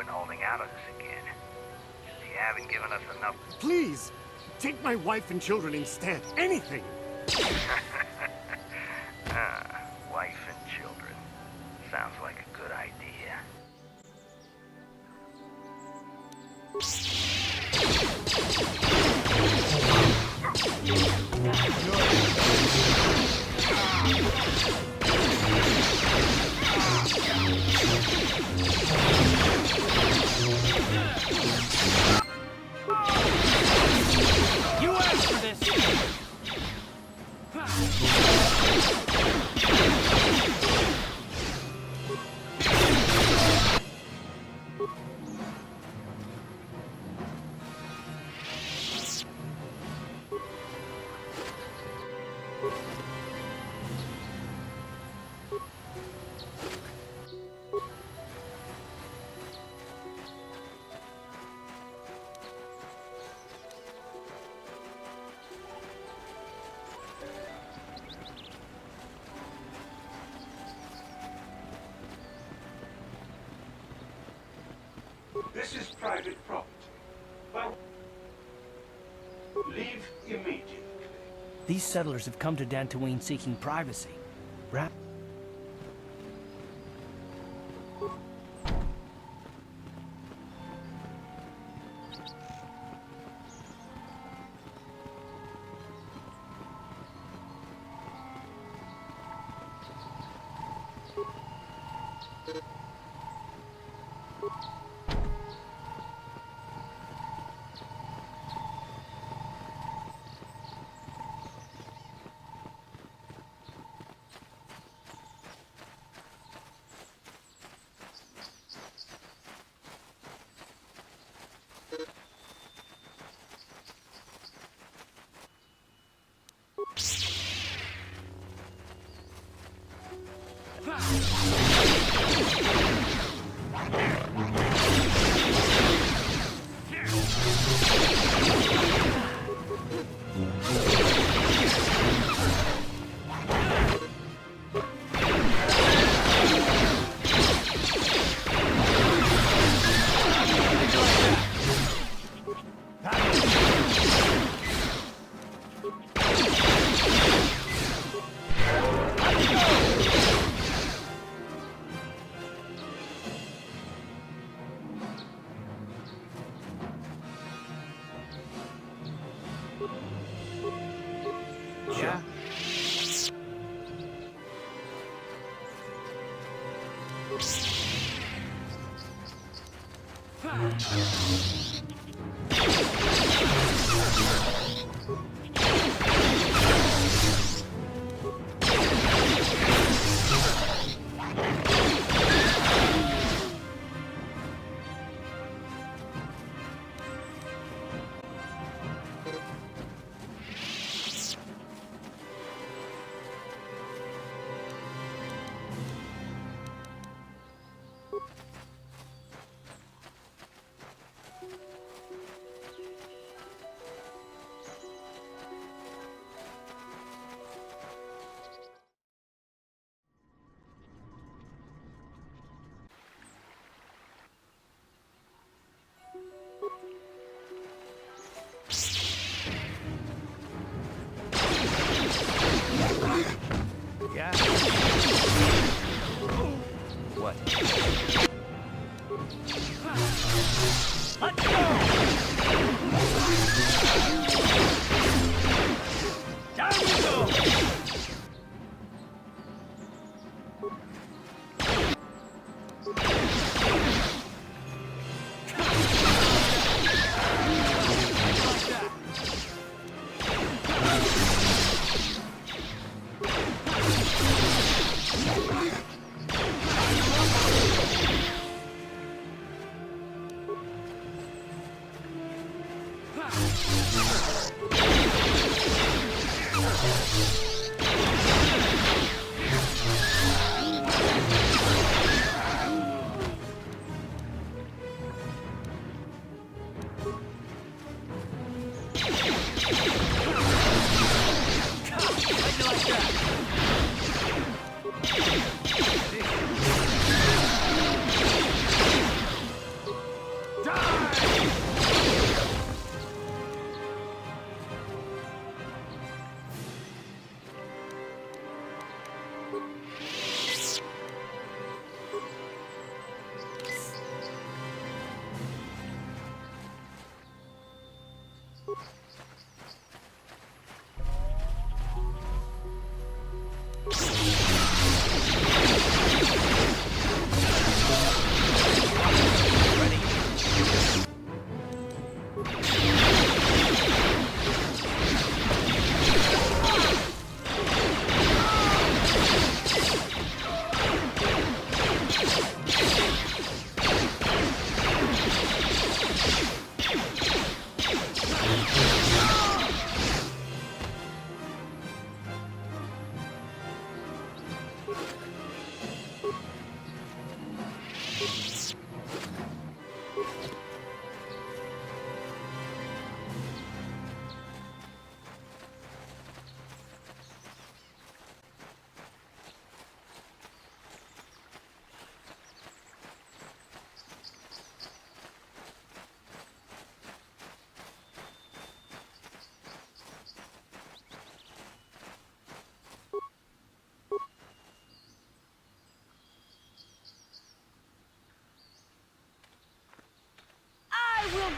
open holding out on us again. You haven't given us enough... Please! Take my wife and children instead. Anything! Wife and children. Sounds like a good idea. You asked for this! This is private property. Well, leave immediately. These settlers have come to Dantooine seeking privacy. Right? Yeah. Yeah. What? Let's go! Down we go!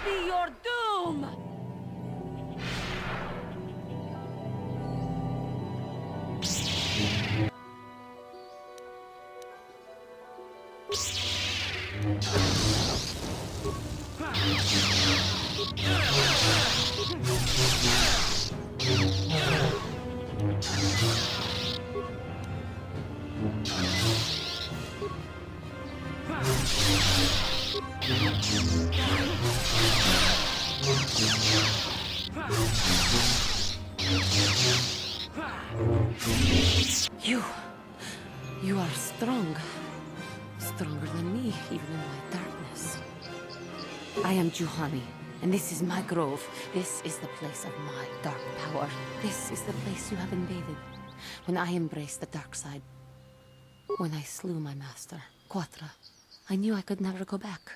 be your doom! You are strong. Stronger than me, even in my darkness. I am Juhani, and this is my grove. This is the place of my dark power. This is the place you have invaded. When I embraced the dark side. When I slew my master, Quatra, I knew I could never go back.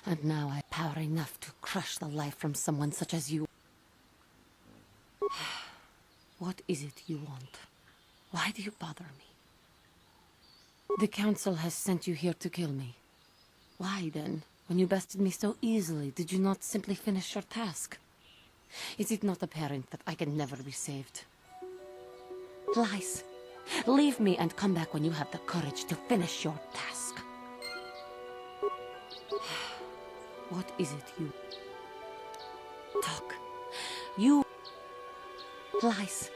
And now I have power enough to crush the life from someone such as you. What is it you want? Why do you bother me? The Council has sent you here to kill me. Why then, when you bested me so easily, did you not simply finish your task? Is it not apparent that I can never be saved? Lies. Leave me and come back when you have the courage to finish your task. What is it you... Talk. You... Lies.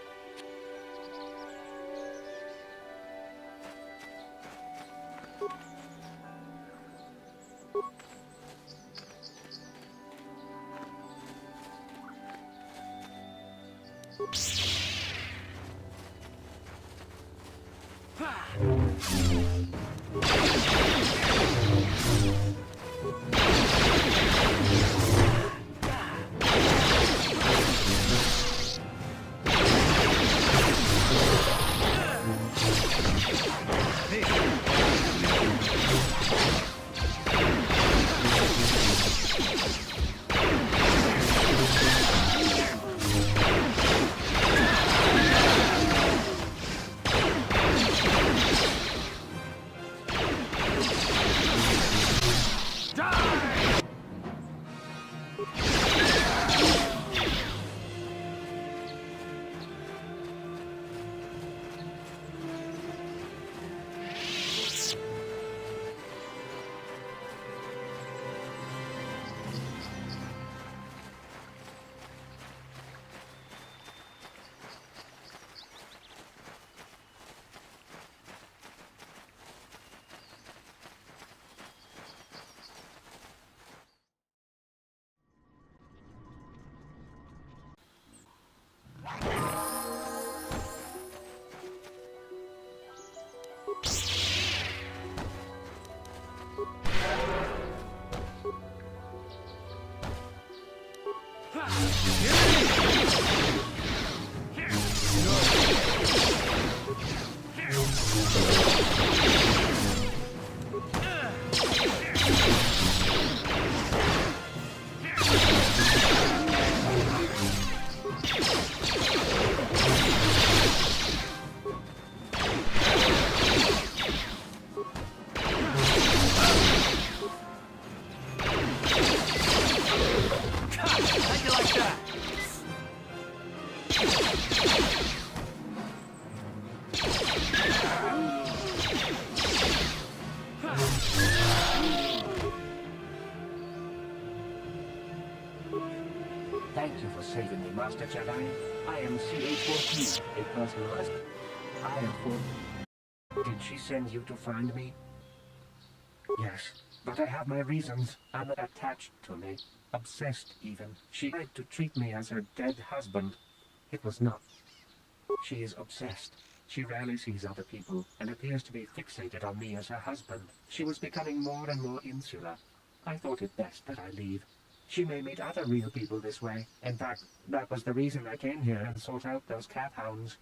Thank you for saving me, Master Jedi. I am CH-14, a personal husband. I am for... Did she send you to find me? Yes, but I have my reasons. I'm attached to me. Obsessed, even. She tried to treat me as her dead husband. It was not. She is obsessed. She rarely sees other people, and appears to be fixated on me as her husband. She was becoming more and more insular. I thought it best that I leave. She may meet other real people this way. In fact, that was the reason I came here and sought out those cat hounds.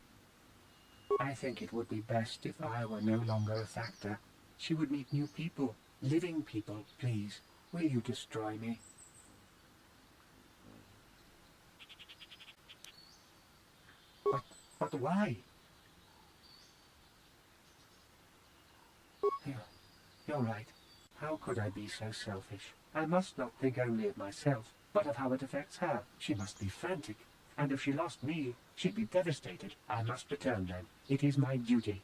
I think it would be best if I were no longer a factor. She would meet new people, living people. Please, will you destroy me? But why? You're right. How could I be so selfish? I must not think only of myself, but of how it affects her. She must be frantic. And if she lost me, she'd be devastated. I must return then. It is my duty.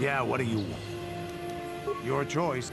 Yeah, what do you want? Your choice.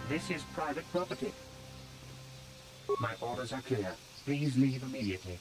This is private property. My orders are clear. Please leave immediately.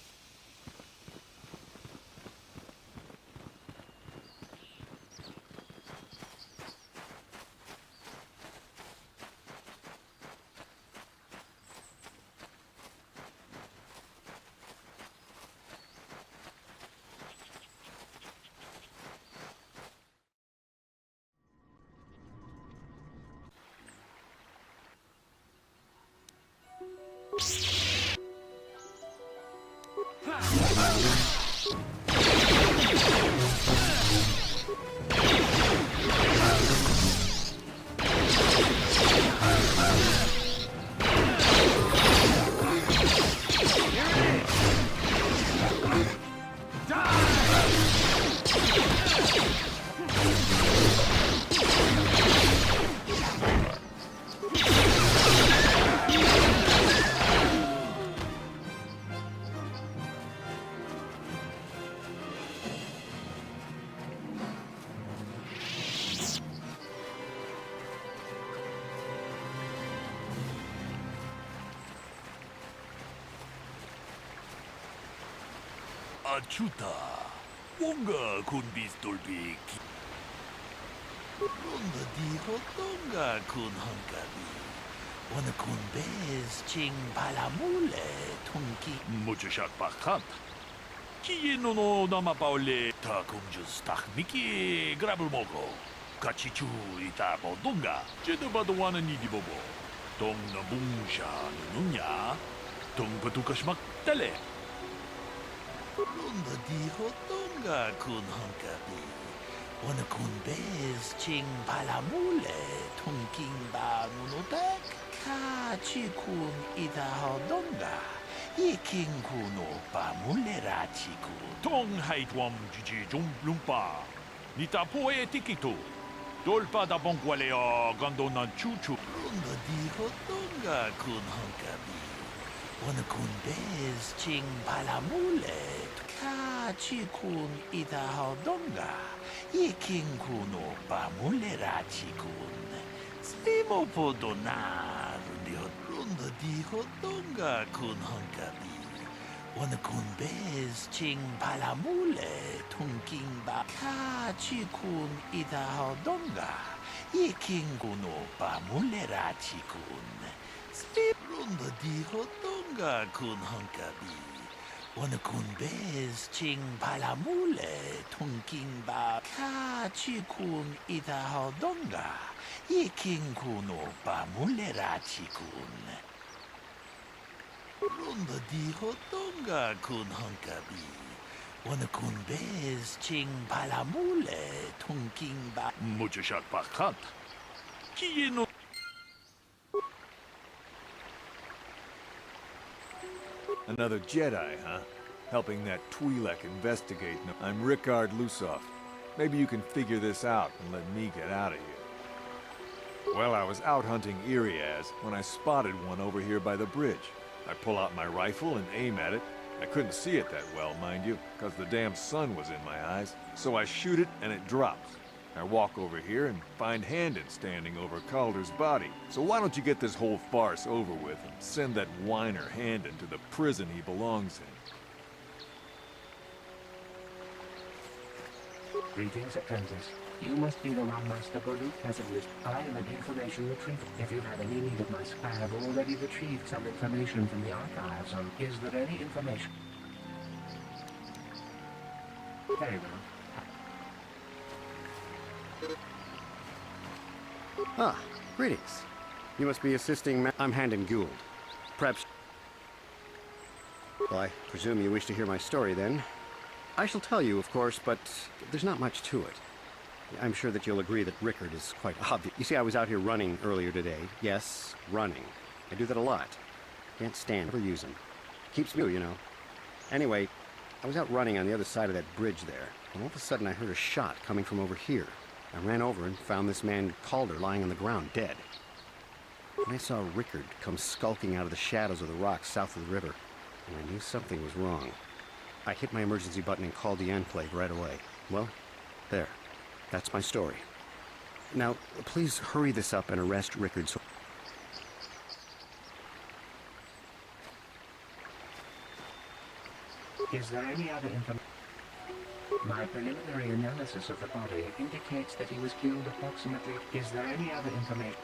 Achuta, Wonga kun bistolbi. Ronda di hotonga kun hankabi. Wana kun bez ching palamule tunki. Muchashak bakant. Kieno no nama paule ta kunjus takmiki grabul mogo. Kachichu ita bodunga. Jeduba do wana ni di bobo. Tong na bungsha nunya. Tong patukashmak tele. Ronda di hotonga kun hankabi. Wana kun bez ching palamule tunking ba nunotek. Kachi kun ita hodonga. Iking kuno pamule rachiku. Tong haitwam jiji jumplumpa. Nita poe tikito. Dolpa da bongualeo gandona chuchu. Ronda di hotonga kun hankabi. Wana kun bez ching palamule. Kachi kun ita hodonga. Iking kuno pamule rachikun. Slimo podonar di Ronda di hodonga kun honkabi. Wana kun bez ching palamule tunking ba ka chikun ida hodonga. Iking kuno pamulera chikun. Spip ronda di hodonga kun honkabi. Wana kun bez ching palamule tunking ba ka chikun ida hodonga. Iking kuno pamulera chikun. Ronda di hodonga kun honkabi. Wana kun bez ching palamule tunking ba. Muchashat pakant. Kiyeno. Another Jedi, huh? Helping that Twi'lek investigate. I'm Rickard Lusoff. Maybe you can figure this out and let me get out of here. Well, I was out hunting Iriaz when I spotted one over here by the bridge. I pull out my rifle and aim at it. I couldn't see it that well, mind you, because the damn sun was in my eyes. So I shoot it and it drops. I walk over here and find Handon standing over Calder's body. So why don't you get this whole farce over with and send that whiner Handon to the prison he belongs in? Greetings, apprentice. You must be the one Master Baruch has enlisted. I am an information retriever. If you have any need of my I have already retrieved some information from the archives on... Is there any information? Very well. Ah, greetings. You must be assisting I'm Handon Gould. Perhaps... Well, I presume you wish to hear my story, then. I shall tell you, of course, but there's not much to it. I'm sure that you'll agree that Rickard is quite obvious. You see, I was out here running earlier today. Yes, running. I do that a lot. Can't stand or use them. Keeps me, you know. Anyway, I was out running on the other side of that bridge there, and all of a sudden I heard a shot coming from over here. I ran over and found this man Calder lying on the ground, dead. And I saw Rickard come skulking out of the shadows of the rocks south of the river, and I knew something was wrong. I hit my emergency button and called the Enclave right away. Well, there. That's my story. Now, please hurry this up and arrest Rickard so... Is there any other information? My preliminary analysis of the body indicates that he was killed approximately... Is there any other information?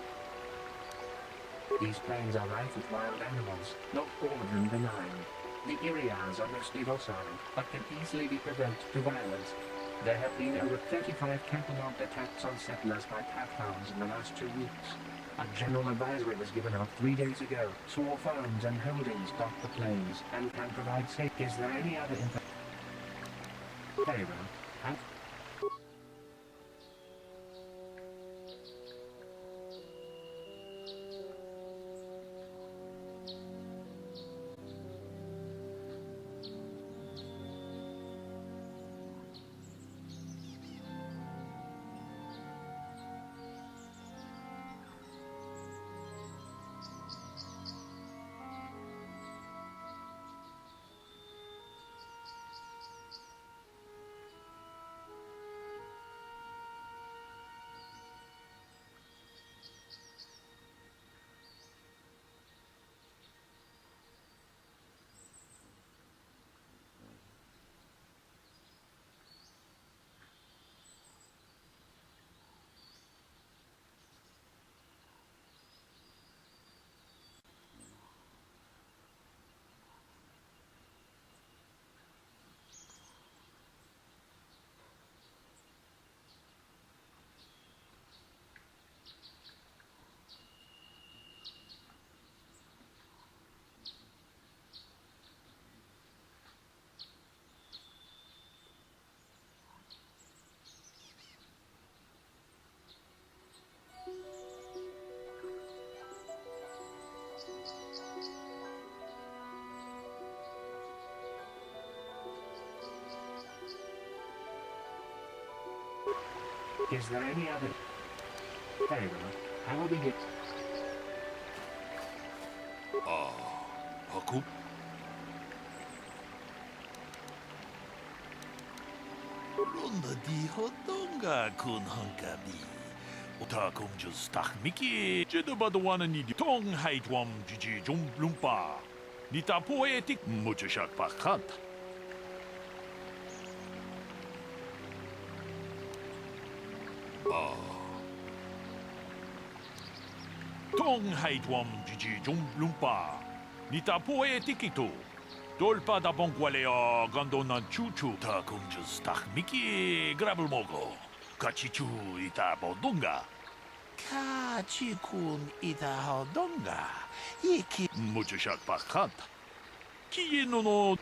These plains are rife with wild animals, not all of them benign. The Irians are mostly docile, but can easily be provoked to violence. There have been over 35 catalogued attacks on settlers by packhounds in the last 2 weeks. A general advisory was given out 3 days ago. Small farms and holdings dot the plains and can provide safety. Is there any other information? Very well. Is there any other... Very well. I will begin. Haku? Ronda di hodonga kun honkabi. Ta 공주 스탁 미키 제도 봐도 와는 이디 통 하이트웜 지지 좀 룸파 니타 포에틱 무주샥 바칸타 통 하이트웜 지지 좀 룸파 니타 포에틱 이토 돌파 da bonqualeo gondona chuchu ta 공주 스탁 미키 그라블 모고 같이 주 이타 보동가 같이 군 이타 호동가 이키 무주샥 바칸타 키노노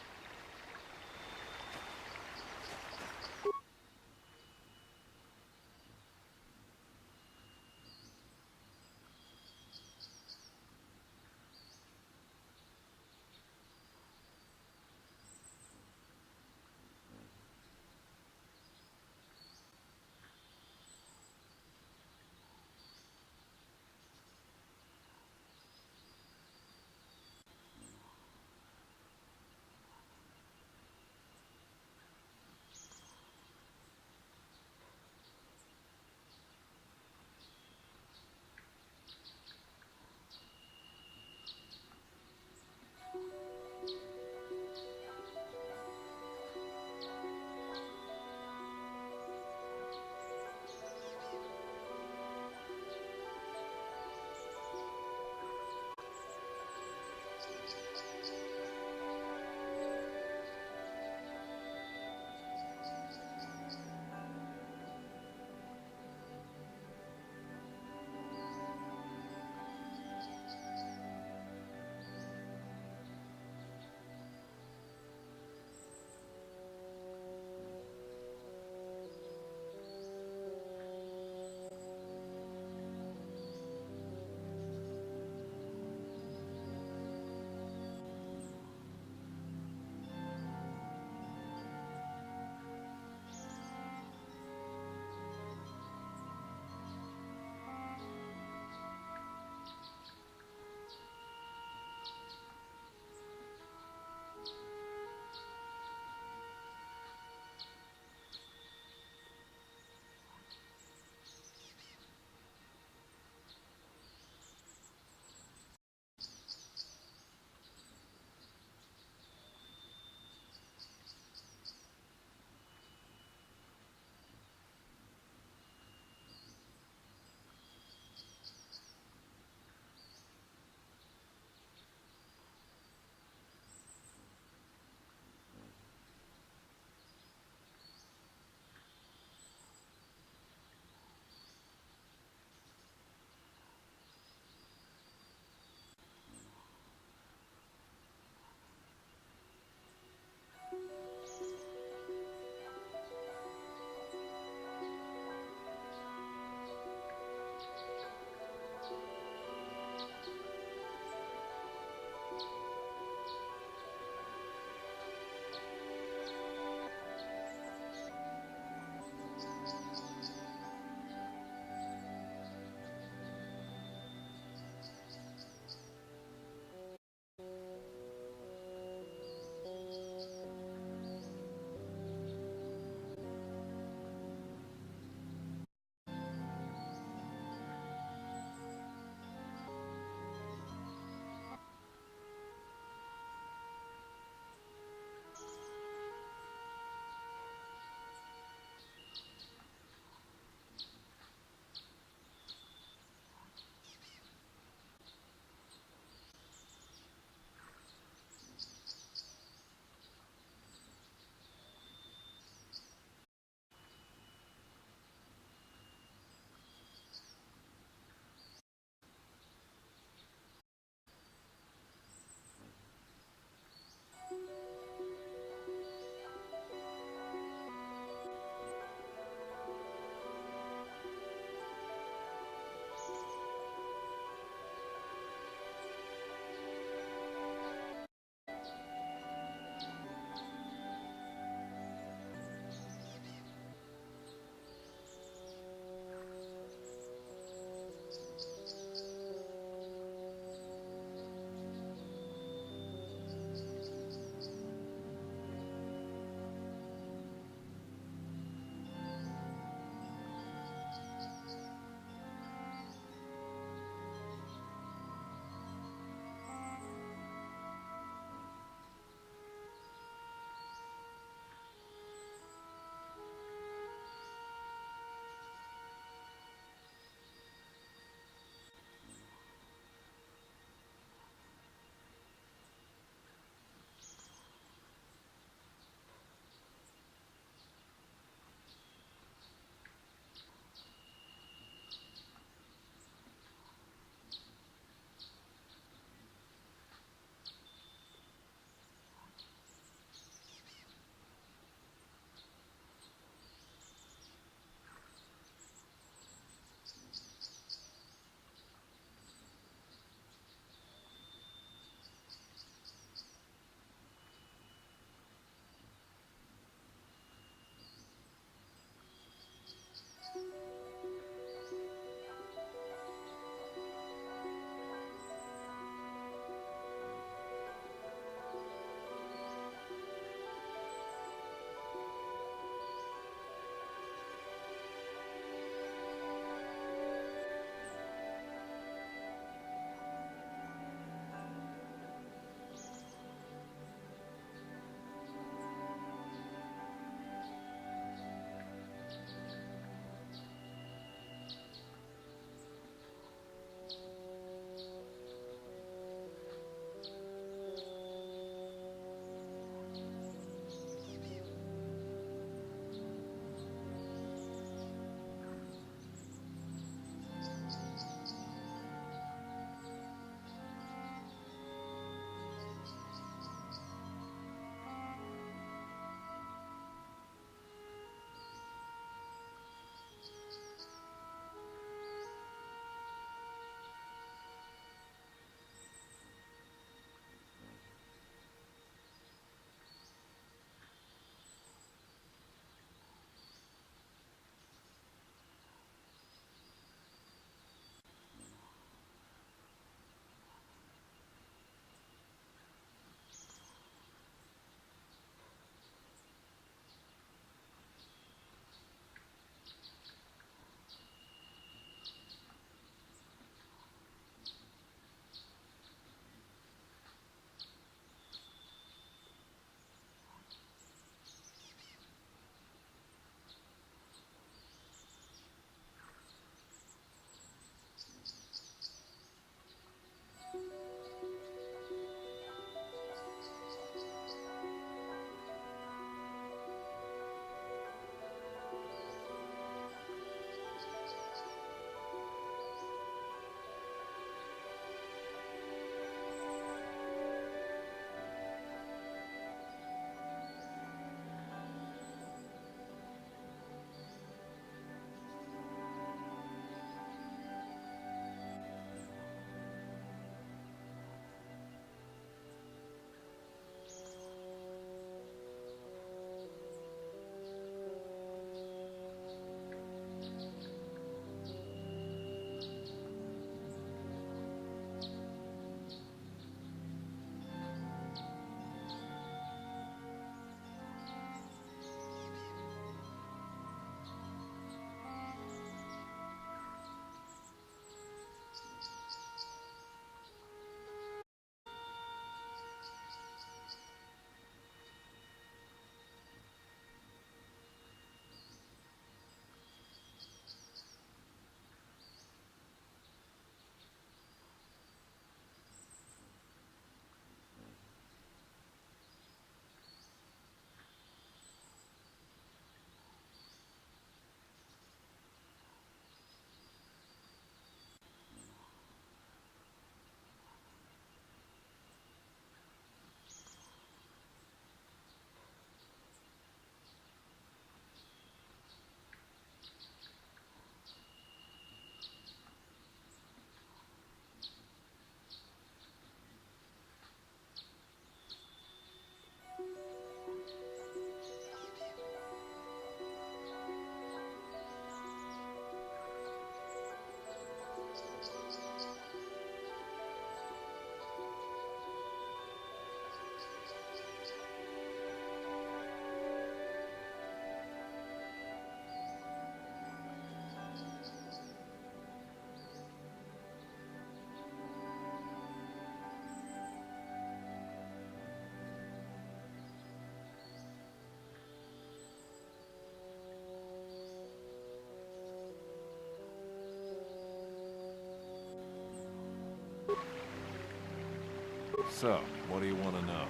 So, what do you want to know?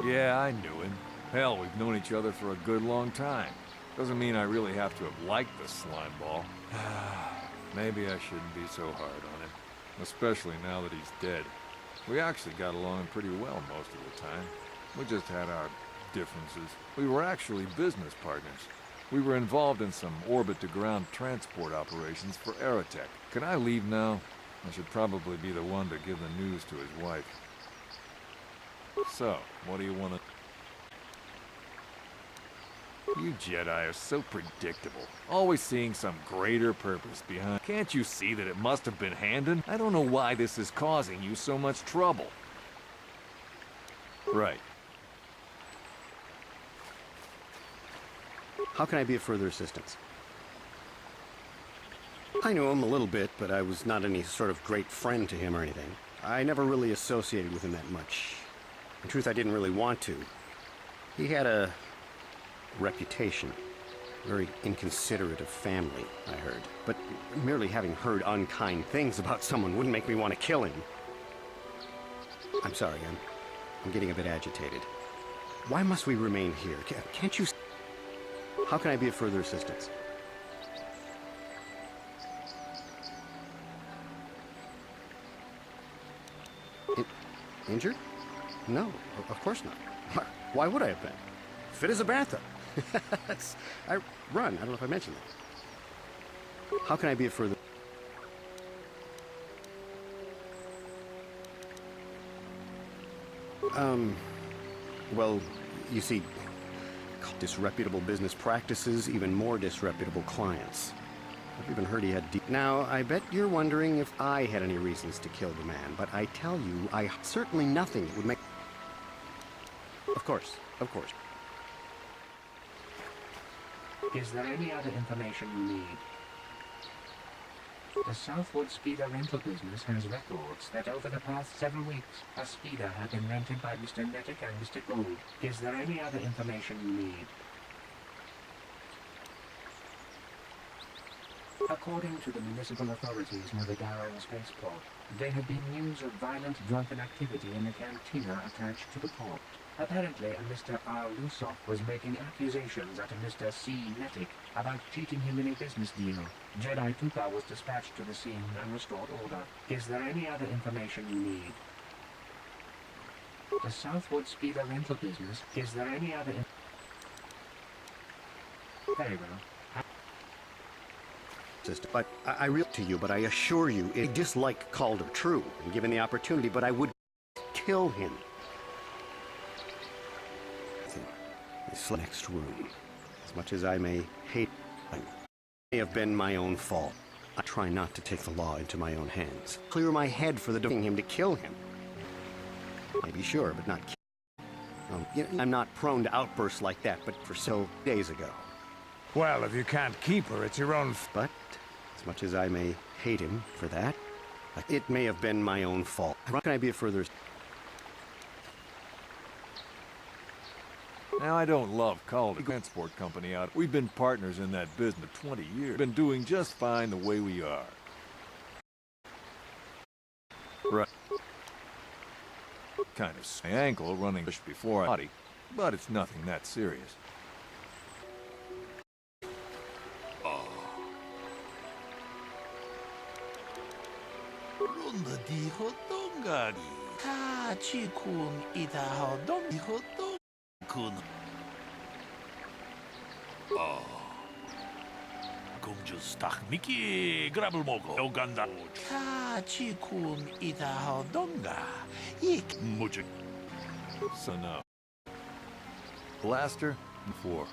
Yeah, I knew him. Hell, we've known each other for a good long time. Doesn't mean I really have to have liked the slimeball. Maybe I shouldn't be so hard on him. Especially now that he's dead. We actually got along pretty well most of the time. We just had our differences. We were actually business partners. We were involved in some orbit-to-ground transport operations for Aerotech. Can I leave now? I should probably be the one to give the news to his wife. So, what do you want to... You Jedi are so predictable. Always seeing some greater purpose behind... Can't you see that it must have been Handon? I don't know why this is causing you so much trouble. Right. How can I be of further assistance? I knew him a little bit, but I was not any sort of great friend to him or anything. I never really associated with him that much. In truth, I didn't really want to. He had a reputation. Very inconsiderate of family, I heard. But merely having heard unkind things about someone wouldn't make me want to kill him. I'm sorry, I'm getting a bit agitated. Why must we remain here? Can't you... How can I be of further assistance? Injured? No, of course not. Why would I have been? Fit as a bathtub. I run. I don't know if I mentioned that. How can I be of further... Well, you see, disreputable business practices, even more disreputable clients. I've even heard he had Now, I bet you're wondering if I had any reasons to kill the man, but I tell you, certainly nothing that would make... Of course, of course. Is there any other information you need? The Southwood Speeder rental business has records that over the past several weeks, a speeder had been rented by Mr. Nettick and Mr. Gould. Is there any other information you need? According to the municipal authorities near the Darrow spaceport, there had been news of violent drunken activity in the cantina attached to the port. Apparently, a Mr. R. Lusoff was making accusations at a Mr. C. Nettick about cheating him in a business deal. Jedi Tuka was dispatched to the scene and restored order. Is there any other information you need? The Southwood Speeder rental business. Is there any other... Very well. But I real to you, but I assure you, I dislike Calder, true, and given the opportunity, but I would kill him. This next room. As much as I may hate, it may have been my own fault. I try not to take the law into my own hands. Clear my head for the doing him to kill him. Maybe sure, but not kill. I'm not prone to outbursts like that, but for so days ago. Well, if you can't keep her, it's your own... But, as much as I may hate him for that, it may have been my own fault. How can I be a further... Now, I don't love Calder Transport Company out. We've been partners in that business for 20 years. Been doing just fine the way we are. Right. Kind of my ankle running before I body, but it's nothing that serious. Ronda di hotdogari. Kachi kun ita hotdog kun. Kumjus tak miki grabel mogo. Oganda. Kachi kun ita hotdonga. Ik mujik. So no. Blaster? Before.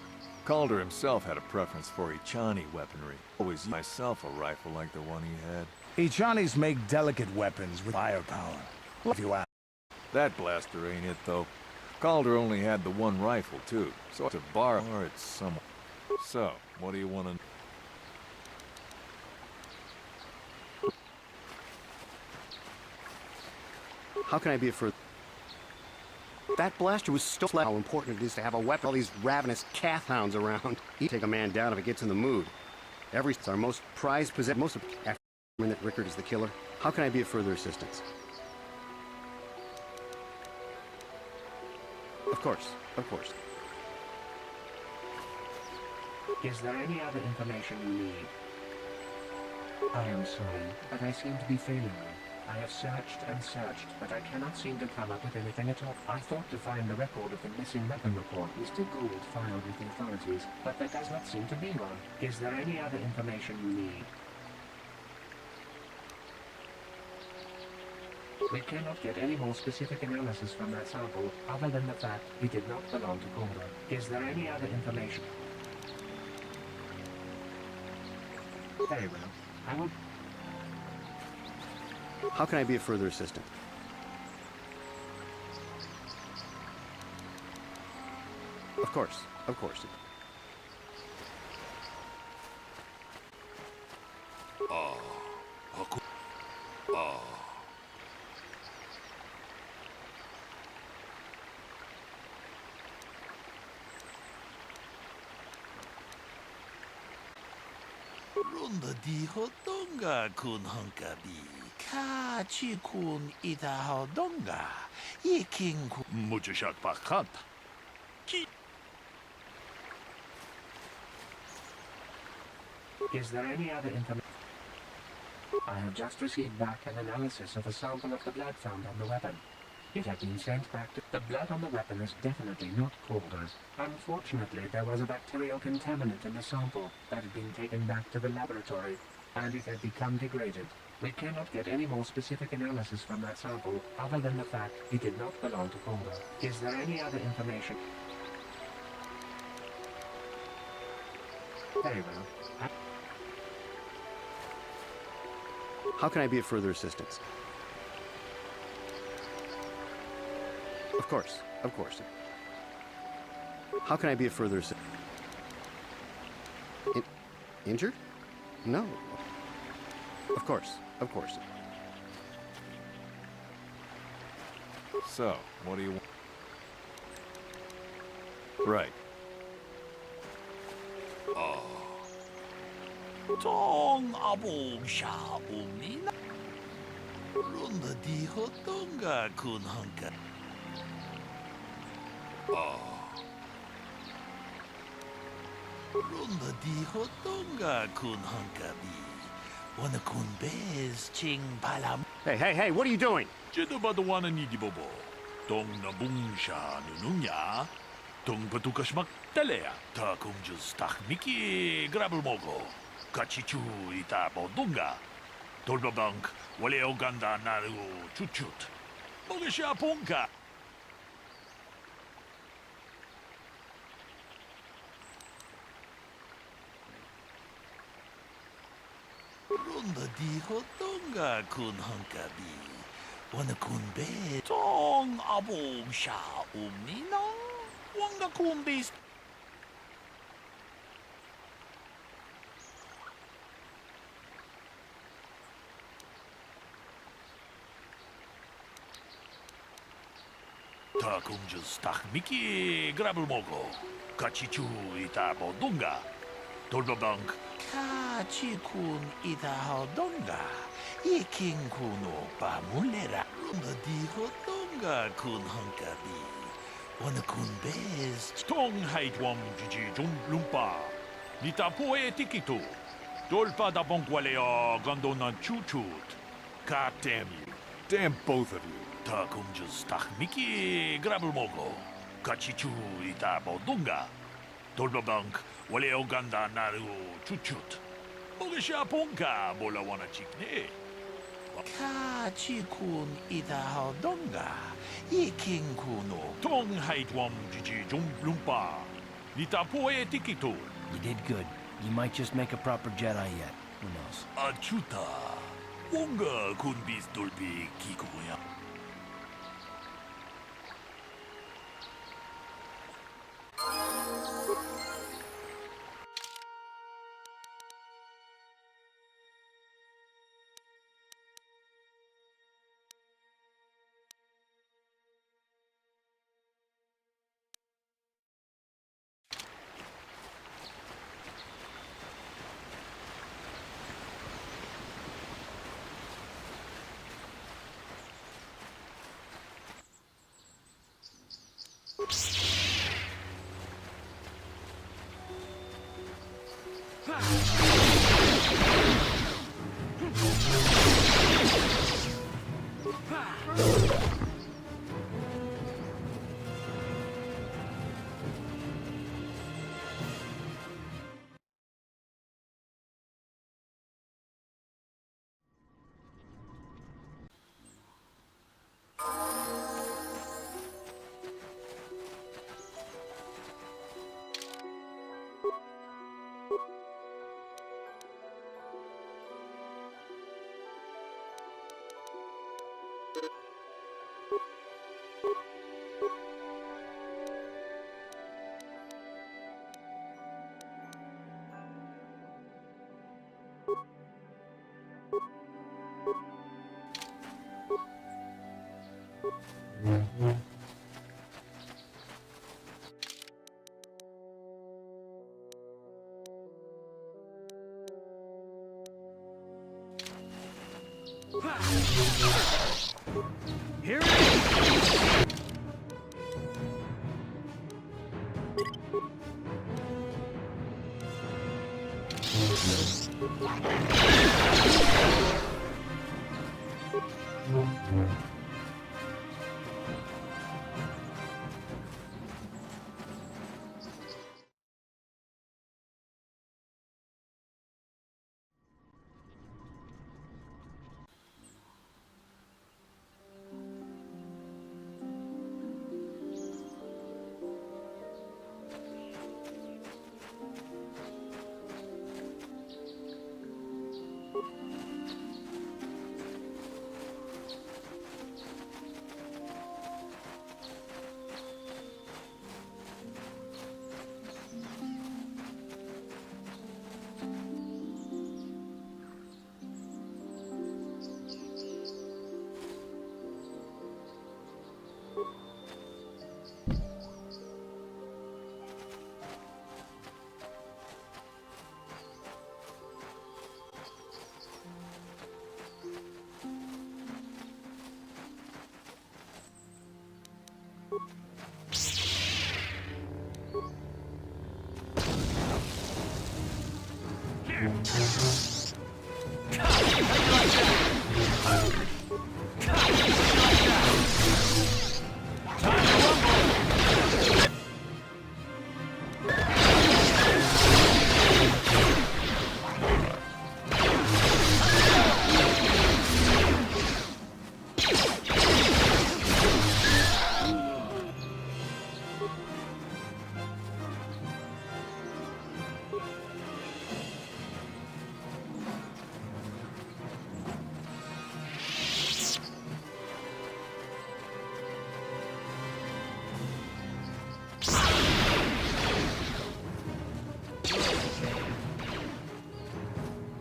Calder himself had a preference for Ichani weaponry. Always myself a rifle like the one he had. Ichanis make delicate weapons with firepower. If you ask. That blaster ain't it, though. Calder only had the one rifle, too. So to borrow or it's someone. So, what do you want to... How can I be a further... That blaster was so how important it is to have a weapon. All these ravenous calf hounds around. You take a man down if it gets in the mood. It's our most prized possession. Most of... After that Rickard is the killer. How can I be of further assistance? Of course, of course. Is there any other information you need? I am sorry, but I seem to be failing you. I have searched and searched, but I cannot seem to come up with anything at all. I thought to find the record of the missing weapon report Mr. Gould filed with the authorities, but there does not seem to be one. Is there any other information you need? We cannot get any more specific analysis from that sample, other than the fact it did not belong to Calder. Is there any other information? Very well. I will... How can I be of further assistance? Of course, of course. ronda di hodonga kun honkabi. Kachi kun ita hodonga. Iking kun mujushat bakant. Ki Is there any other information? I have just received back an analysis of a sample of the blood found on the weapon. It had been sent back to... The blood on the weapon is definitely not Calder's. Unfortunately, there was a bacterial contaminant in the sample that had been taken back to the laboratory, and it had become degraded. We cannot get any more specific analysis from that sample, other than the fact it did not belong to Calder. Is there any other information? Very well. How can I be of further assistance? Of course, of course. How can I be of further assistance? Injured? No. Of course, of course. So, what do you want? Right. tong abog sha umina. Ronda di hodonga kun honka. Ronda di hodonga kun honkabi. Wana kun bez ching palam. Hey, what are you doing? Jedo ba wana ni di bobo. Tong nabung sha nununya. Tong patukas magtalea. Ta kung just tak miki grabel mogo. Kachichu ita bodunga. Tolbabank wale oganda naru chuchut. Mogesha punka. Ronda di hodonga kun honkabi. Wana kun be. Tong abog sha umnina. Wanga kun bist. Ta kung just tak miki grabel mogo. Kachichu ita bodunga. Tolbabank. Kachi kun ita hodonga. Iking kuno pa mulera. Ronda di hodonga kun honkabi. Wana kun bez. Tong hait wam jiji jun lumpa. Nita poe tikito. Dolpa da bonkwalea gandona chuchut. God damn you. Damn both of you. Ta kung just tak miki grabel mogo. Kachichu ita bodunga. Tolbabank wale oganda naru chuchut. Mogesha ponka bola wana chikne. Kachi kun ita hodonga. Iking kuno. Tong hait wam jiji jum lumpa. Nita poe tikito. You did good. You might just make a proper Jedi yet. Who knows? Achuta. Wonga kun bis dolbi kikoya. Here it is!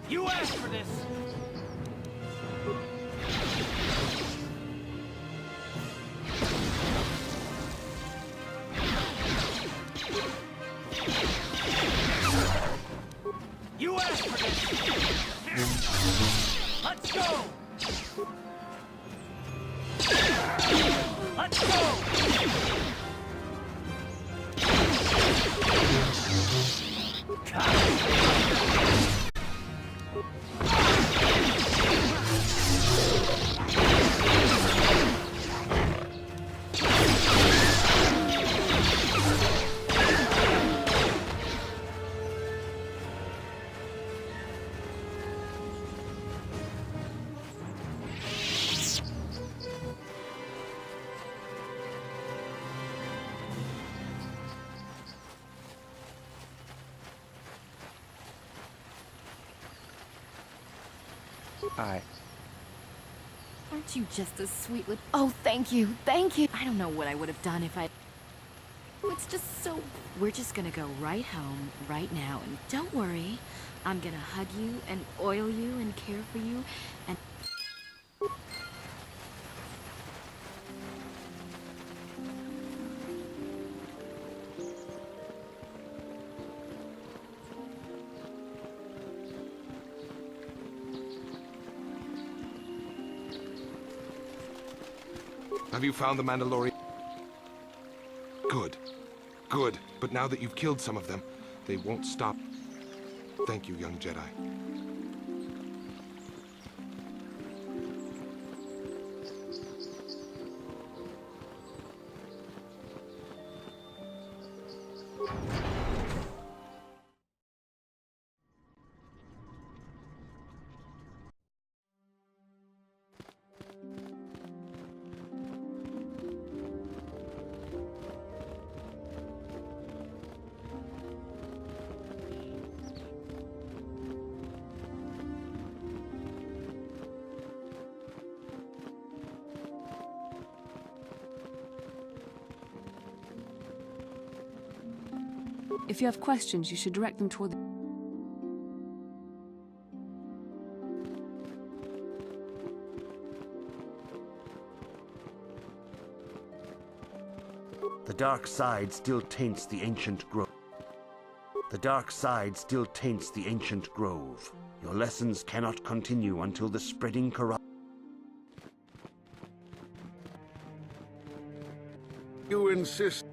You asked for this! You asked for this! Let's go! Let's go! Hi. Aren't you just a sweet little... Oh, thank you, thank you. I don't know what I would have done if I... It's just so... We're just gonna go right home, right now, and don't worry. I'm gonna hug you and oil you and care for you, and... Have you found the Mandalorian? Good. Good. But now that you've killed some of them, they won't stop. Thank you, young Jedi. If you have questions, you should direct them toward the... The dark side still taints the ancient grove. The dark side still taints the ancient grove. Your lessons cannot continue until the spreading corrupt. You insist.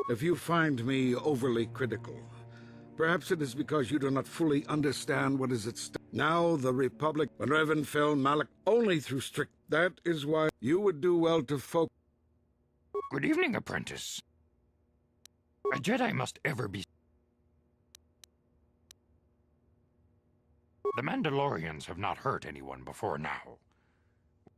If you find me overly critical, perhaps it is because you do not fully understand what is at stake. Now the Republic, when Revan fell Malak only through strict. That is why you would do well to focus. Good evening, apprentice. A Jedi must ever be... The Mandalorians have not hurt anyone before now.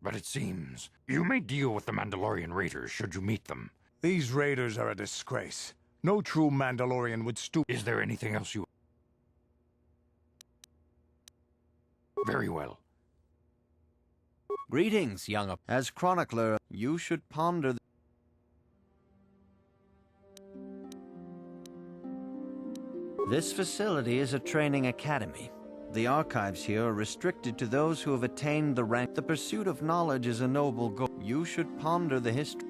But it seems you may deal with the Mandalorian raiders should you meet them. These raiders are a disgrace. No true Mandalorian would stoop. Is there anything else you... Very well. Greetings, young... As chronicler, you should ponder... This facility is a training academy. The archives here are restricted to those who have attained the rank. The pursuit of knowledge is a noble goal. You should ponder the history.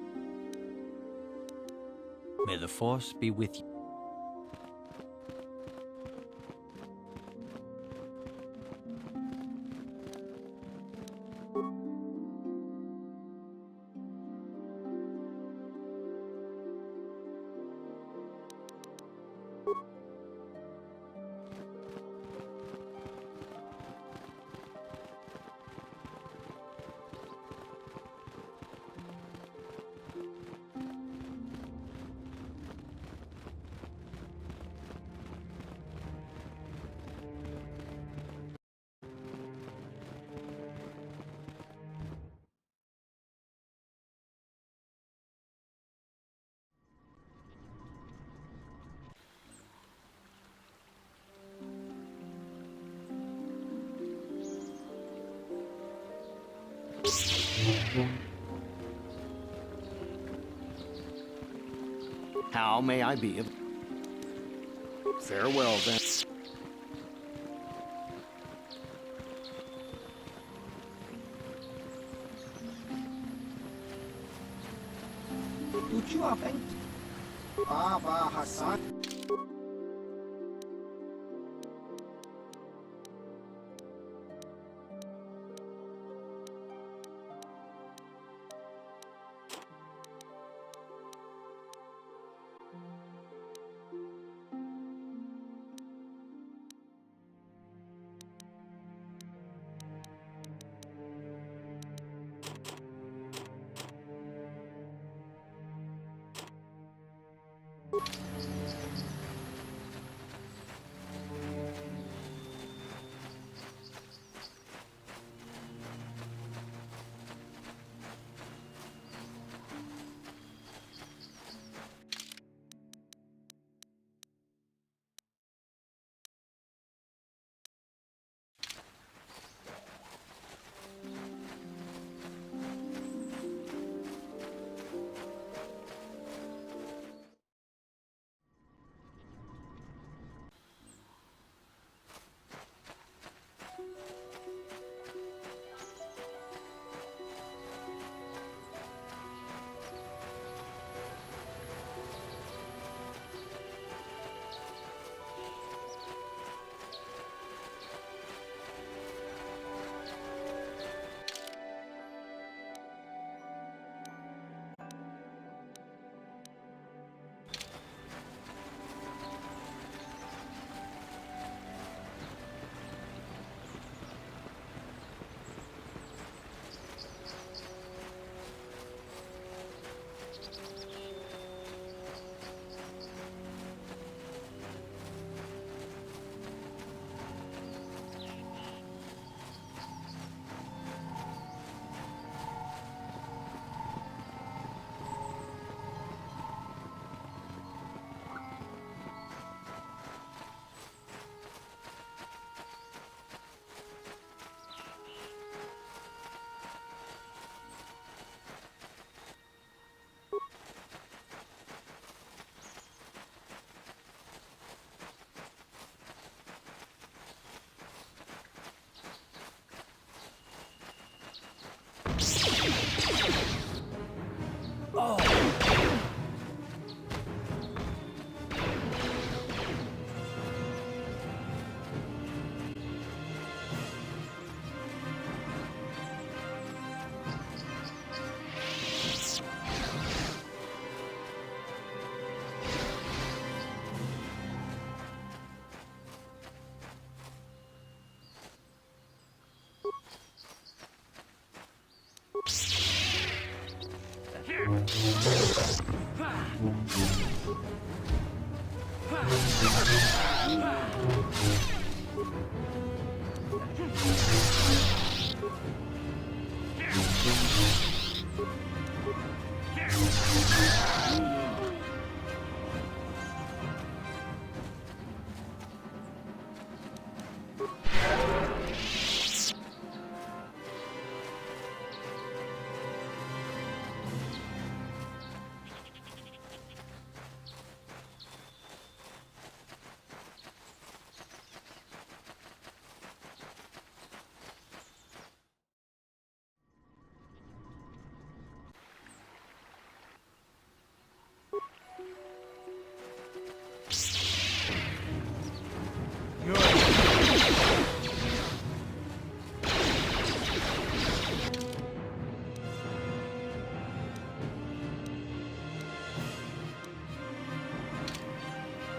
May the Force be with you. How may I be of... Farewell, then. Baba Hassan.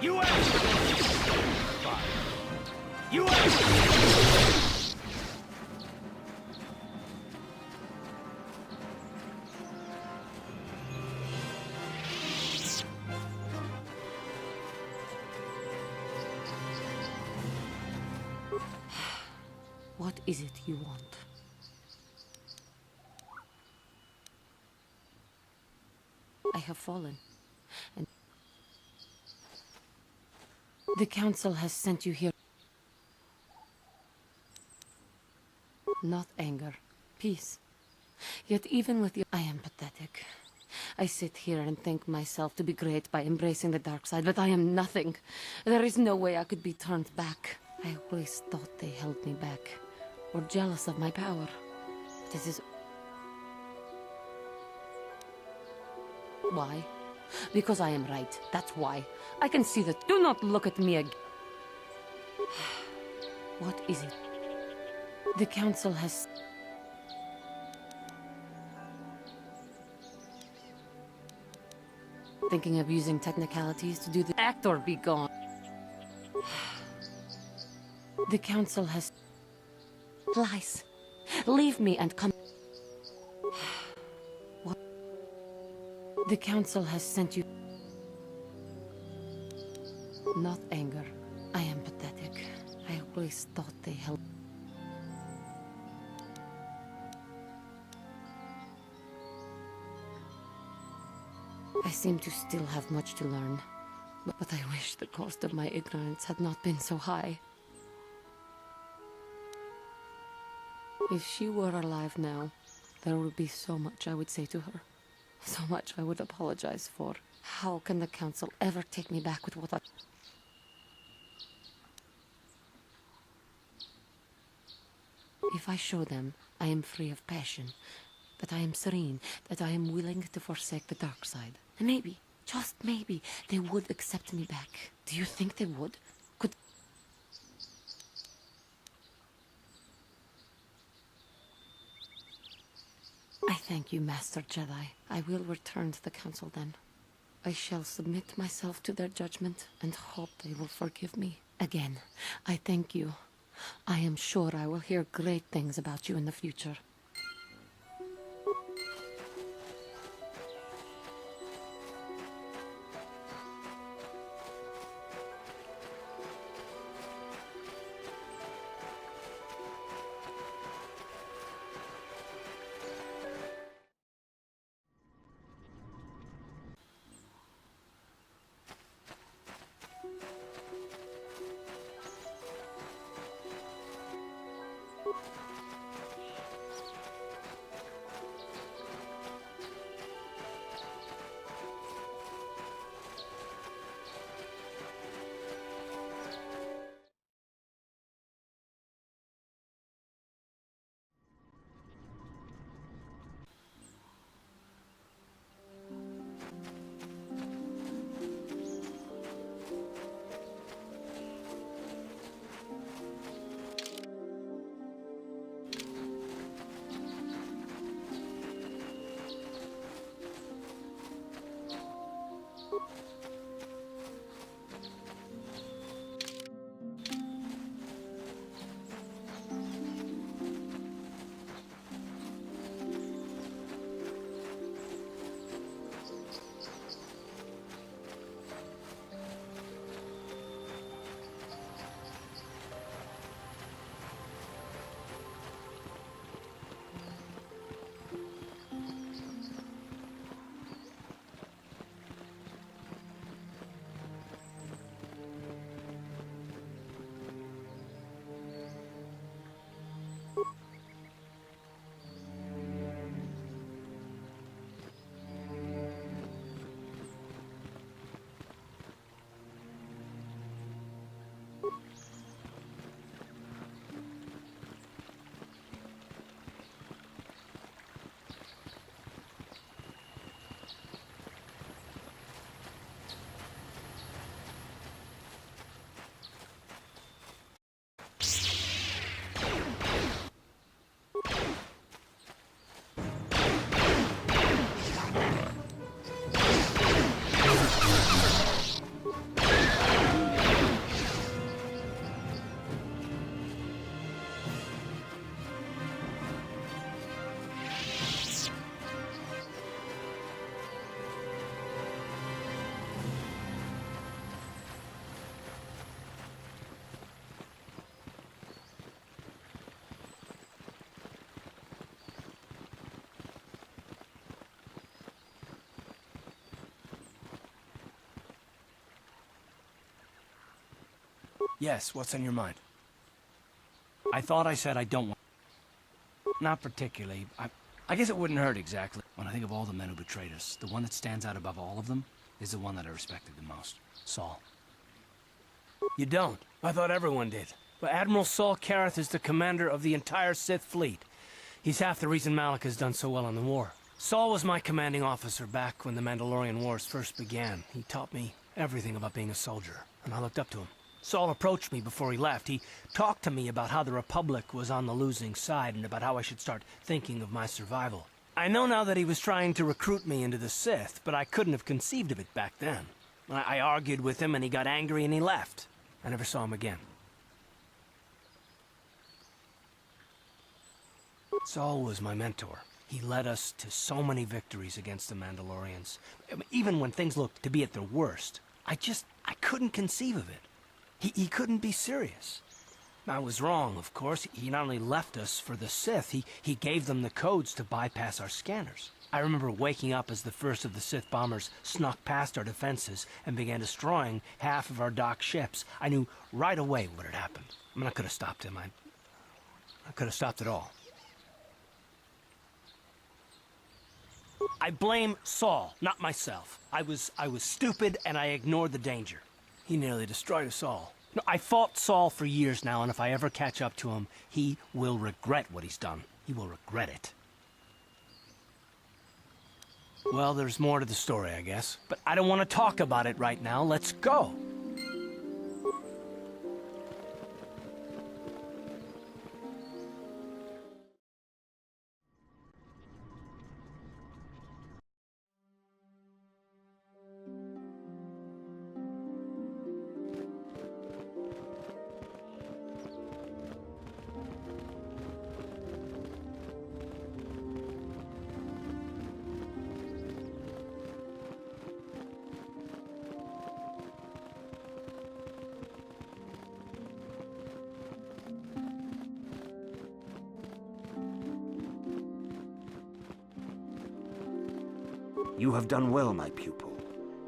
You You What is it you want? I have fallen, and the Council has sent you here. Not anger, peace. Yet even with you, I am pathetic. I sit here and think myself to be great by embracing the dark side, but I am nothing. There is no way I could be turned back. I always thought they held me back, or jealous of my power. This is... Why? Because I am right, that's why. I can see that. Do not look at me again. What is it? The Council has... Thinking of using technicalities to do the act or be gone. The Council has... Lies. Leave me and come... What? The Council has sent you... Not anger. I am pathetic. I always thought they held... I seem to still have much to learn, but I wish the cost of my ignorance had not been so high. If she were alive now, there would be so much I would say to her, so much I would apologize for. How can the Council ever take me back with what I... If I show them I am free of passion, that I am serene, that I am willing to forsake the dark side, and maybe, just maybe, they would accept me back. Do you think they would? Could... I thank you, Master Jedi. I will return to the Council then. I shall submit myself to their judgment and hope they will forgive me. Again, I thank you. I am sure I will hear great things about you in the future. Yes, what's on your mind? I thought I said I don't want... Not particularly. I guess it wouldn't hurt exactly. When I think of all the men who betrayed us, the one that stands out above all of them is the one that I respected the most. Saul. You don't? I thought everyone did. But Admiral Saul Kareth is the commander of the entire Sith fleet. He's half the reason Malak has done so well in the war. Saul was my commanding officer back when the Mandalorian Wars first began. He taught me everything about being a soldier, and I looked up to him. Saul approached me before he left. He talked to me about how the Republic was on the losing side and about how I should start thinking of my survival. I know now that he was trying to recruit me into the Sith, but I couldn't have conceived of it back then. I argued with him and he got angry and he left. I never saw him again. Saul was my mentor. He led us to so many victories against the Mandalorians. Even when things looked to be at their worst, I couldn't conceive of it. He couldn't be serious. I was wrong, of course. He not only left us for the Sith, he gave them the codes to bypass our scanners. I remember waking up as the first of the Sith bombers snuck past our defenses and began destroying half of our docked ships. I knew right away what had happened. I mean, I could have stopped him. I could have stopped it all. I blame Saul, not myself. I was stupid and I ignored the danger. He nearly destroyed us all. No, I fought Saul for years now, and if I ever catch up to him, he will regret what he's done. He will regret it. Well, there's more to the story, I guess. But I don't want to talk about it right now. Let's go. You have done well, my pupil.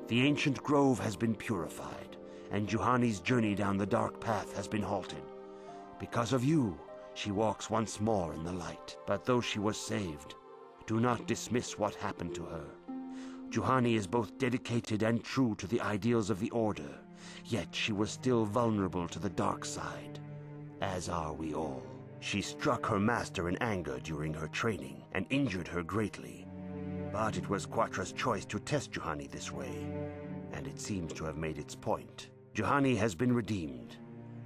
The ancient grove has been purified, and Juhani's journey down the dark path has been halted. Because of you, she walks once more in the light. But though she was saved, do not dismiss what happened to her. Juhani is both dedicated and true to the ideals of the Order, yet she was still vulnerable to the dark side, as are we all. She struck her master in anger during her training and injured her greatly. But it was Quatra's choice to test Juhani this way, and it seems to have made its point. Juhani has been redeemed,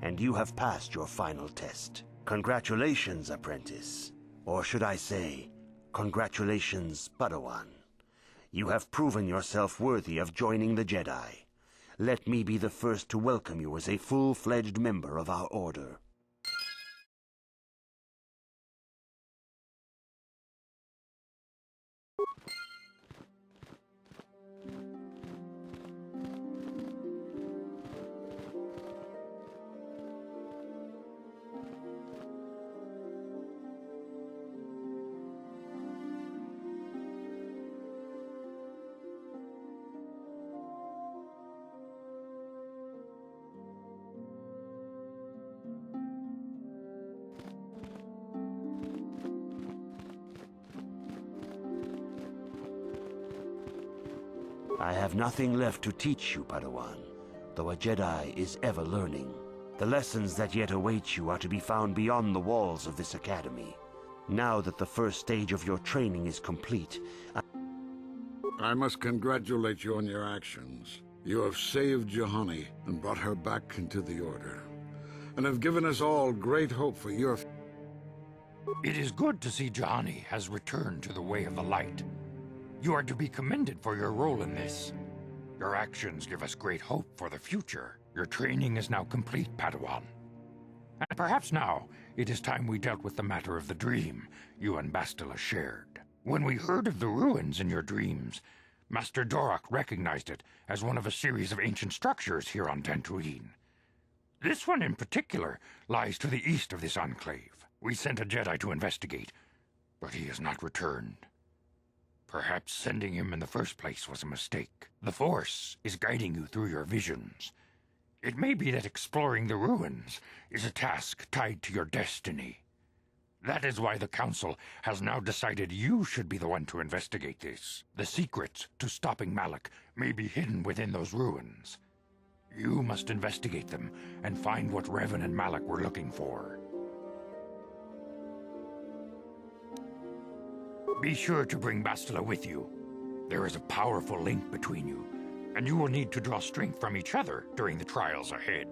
and you have passed your final test. Congratulations, apprentice. Or should I say, congratulations, Padawan. You have proven yourself worthy of joining the Jedi. Let me be the first to welcome you as a full-fledged member of our Order. I have nothing left to teach you, Padawan, though a Jedi is ever learning. The lessons that yet await you are to be found beyond the walls of this academy. Now that the first stage of your training is complete, I must congratulate you on your actions. You have saved Juhani and brought her back into the Order, and have given us all great hope for your... It is good to see Juhani has returned to the way of the light. You are to be commended for your role in this. Your actions give us great hope for the future. Your training is now complete, Padawan. And perhaps now, it is time we dealt with the matter of the dream you and Bastila shared. When we heard of the ruins in your dreams, Master Dorak recognized it as one of a series of ancient structures here on Dantooine. This one in particular lies to the east of this enclave. We sent a Jedi to investigate, but he has not returned. Perhaps sending him in the first place was a mistake. The Force is guiding you through your visions. It may be that exploring the ruins is a task tied to your destiny. That is why the Council has now decided you should be the one to investigate this. The secrets to stopping Malik may be hidden within those ruins. You must investigate them and find what Revan and Malik were looking for. Be sure to bring Bastila with you. There is a powerful link between you, and you will need to draw strength from each other during the trials ahead.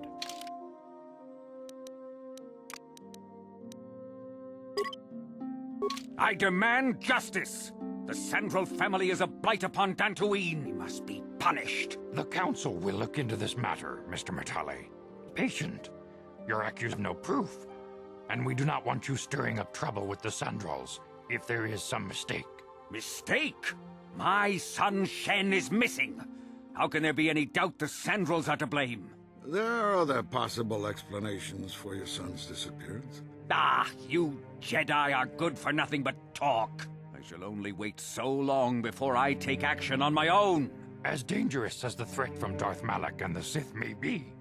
I demand justice! The Sandral family is a blight upon Dantooine. He must be punished. The Council will look into this matter, Mr. Matale. Patient. Your accused have no proof, and we do not want you stirring up trouble with the Sandrals if there is some mistake. Mistake? My son Shen is missing. How can there be any doubt the Sandrals are to blame? There are other possible explanations for your son's disappearance. Ah, you Jedi are good for nothing but talk. I shall only wait so long before I take action on my own. As dangerous as the threat from Darth Malak and the Sith may be,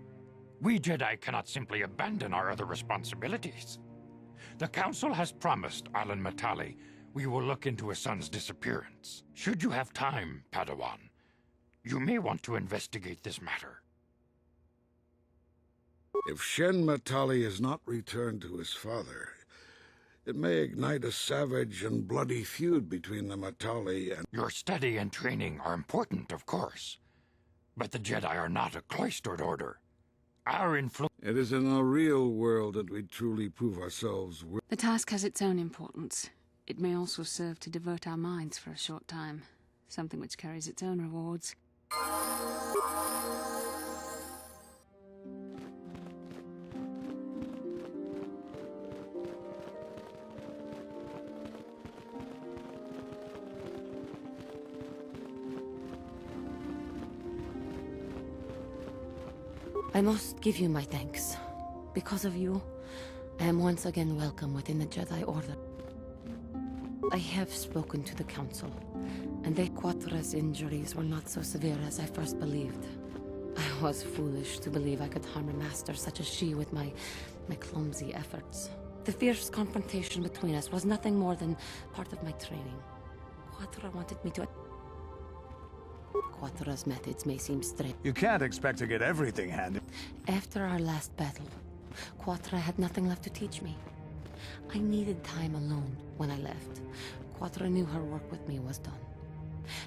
we Jedi cannot simply abandon our other responsibilities. The Council has promised Alan Matale we will look into his son's disappearance. Should you have time, Padawan, you may want to investigate this matter. If Shen Matali is not returned to his father, it may ignite a savage and bloody feud between the Matali and... Your study and training are important, of course, but the Jedi are not a cloistered order. Our influence... It is in the real world that we truly prove ourselves. The task has its own importance. It may also serve to divert our minds for a short time, something which carries its own rewards. I must give you my thanks. Because of you, I am once again welcome within the Jedi Order. I have spoken to the Council, and Quatra's injuries were not so severe as I first believed. I was foolish to believe I could harm a master such as she with my clumsy efforts. The fierce confrontation between us was nothing more than part of my training. Quatra wanted me to... Quatra's methods may seem strange. You can't expect to get everything handed. After our last battle, Quatra had nothing left to teach me. I needed time alone when I left. Quatra knew her work with me was done.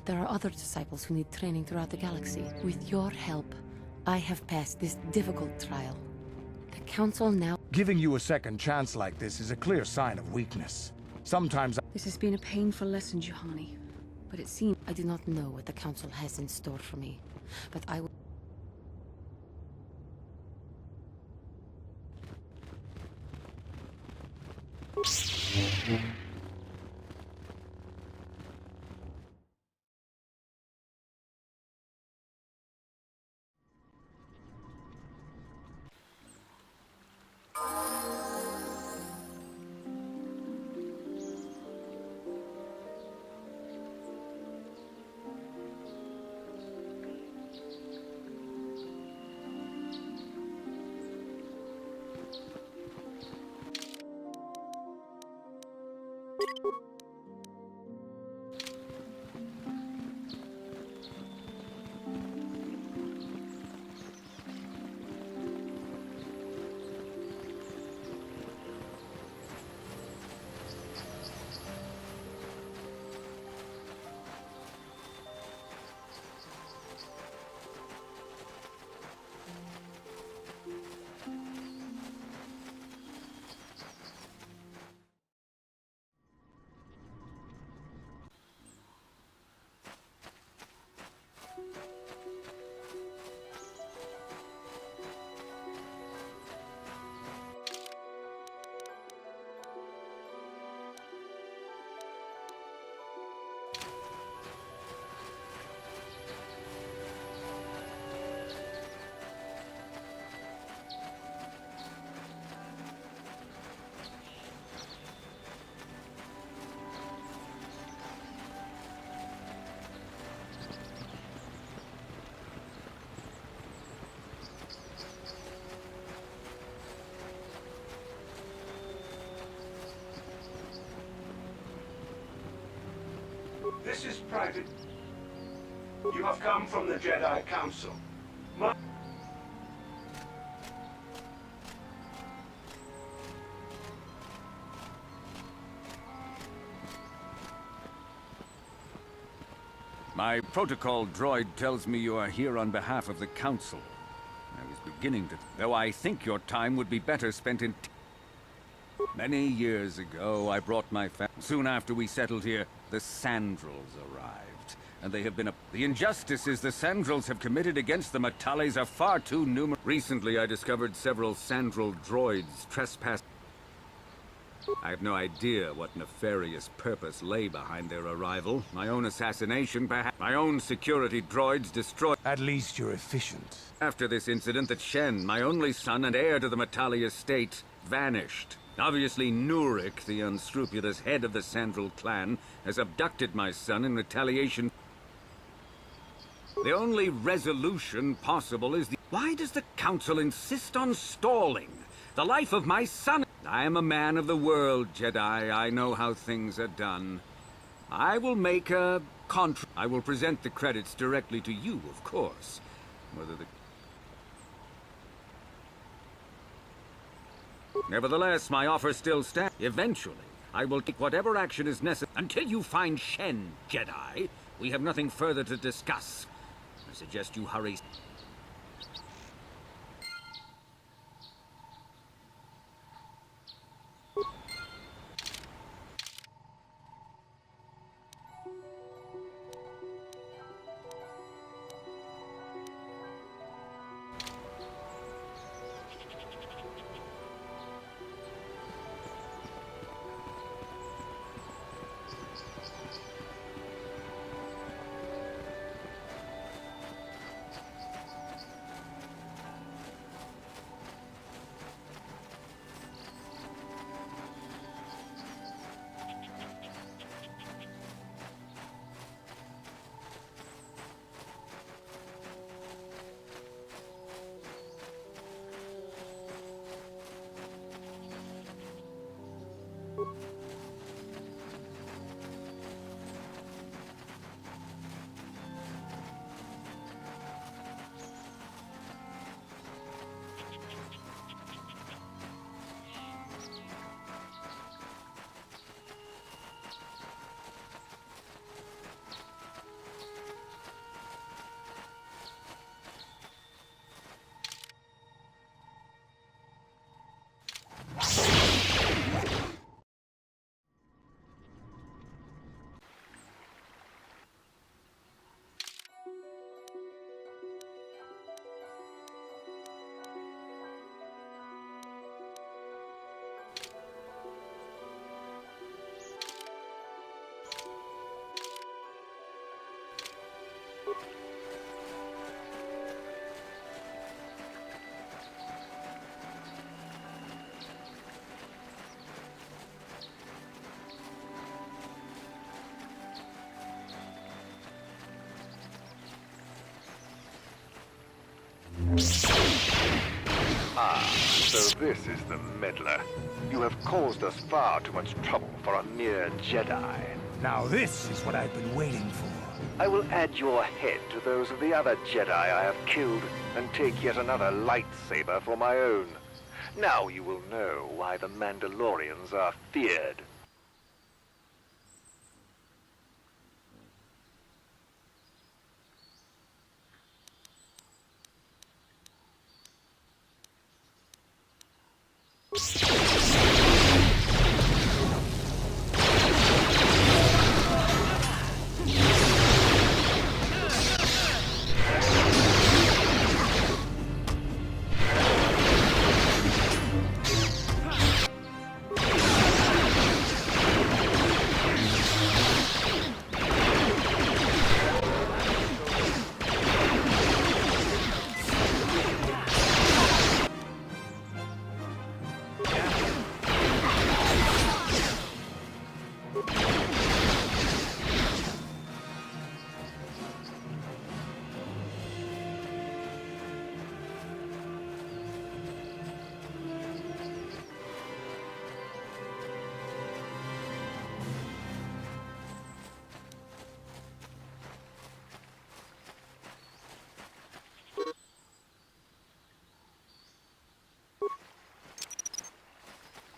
There are other disciples who need training throughout the galaxy. With your help, I have passed this difficult trial. The Council now... Giving you a second chance like this is a clear sign of weakness. Sometimes This has been a painful lesson, Juhani. But it seems I do not know what the Council has in store for me. But I will... This is private. You have come from the Jedi Council. My protocol droid tells me you are here on behalf of the Council. I was beginning to... Though I think your time would be better spent in... Many years ago, I brought my family. Soon after we settled here, the Sandrils arrived. And they have been The injustices the Sandrils have committed against the Metales are far too numerous. Recently, I discovered several Sandril droids trespassing. I have no idea what nefarious purpose lay behind their arrival. My own assassination, perhaps. My own security droids destroyed. At least you're efficient. After this incident, that Shen, my only son and heir to the Metali estate, vanished. Obviously, Nurik, the unscrupulous head of the Sandril clan, has abducted my son in retaliation. The only resolution possible is the... Why does the Council insist on stalling? The life of my son... I am a man of the world, Jedi. I know how things are done. I will make a I will present the credits directly to you, of course. Whether the... Nevertheless, my offer still stands. Eventually, I will take whatever action is necessary. Until you find Shen, Jedi, we have nothing further to discuss. I suggest you hurry. Ah, so this is the meddler. You have caused us far too much trouble for a mere Jedi. Now this is what I've been waiting for. I will add your head to those of the other Jedi I have killed and take yet another lightsaber for my own. Now you will know why the Mandalorians are feared.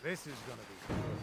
This is gonna be good.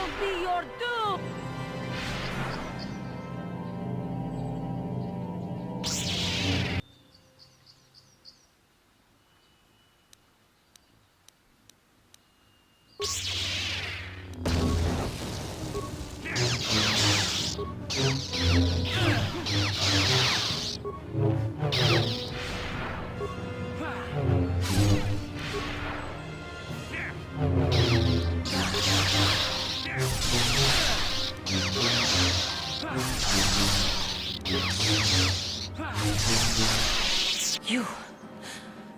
will be your doom!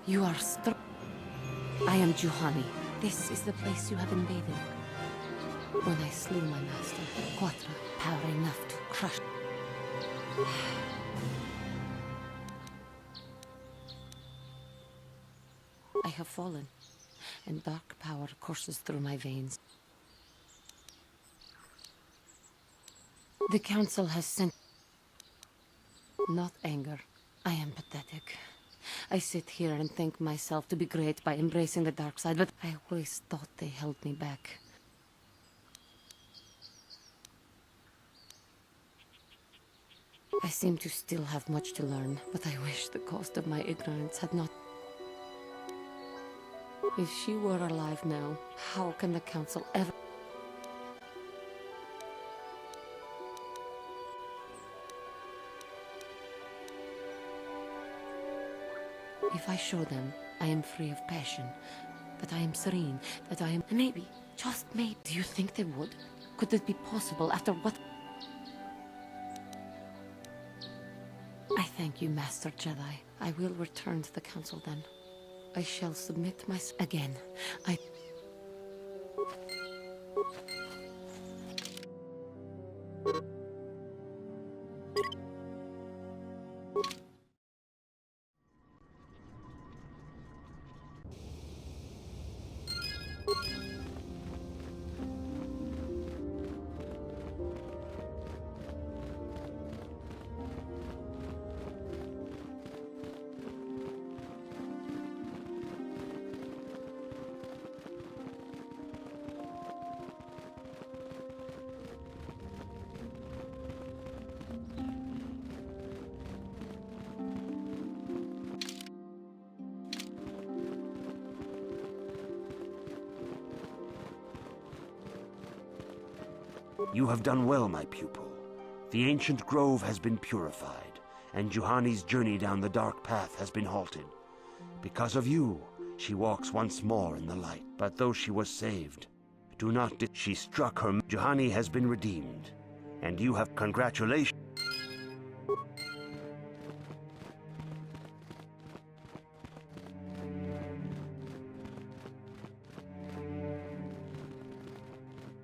You are strong. I am Juhani. This is the place you have invaded. When I slew my master, Quatra, power enough to crush. I have fallen, and dark power courses through my veins. The council has sent... Not anger. I am pathetic. I sit here and think myself to be great by embracing the dark side, but I always thought they held me back. I seem to still have much to learn, but I wish the cost of my ignorance had not... If she were alive now, how can the council ever... If I show them, I am free of passion, that I am serene, that I am... Maybe, just maybe, do you think they would? Could it be possible after what... I thank you, Master Jedi. I will return to the council then. I shall submit myself again. You have done well, my pupil. The ancient grove has been purified, and Juhani's journey down the dark path has been halted. Because of you, she walks once more in the light. But though she was saved, do not she struck her. Juhani has been redeemed, and you have congratulations.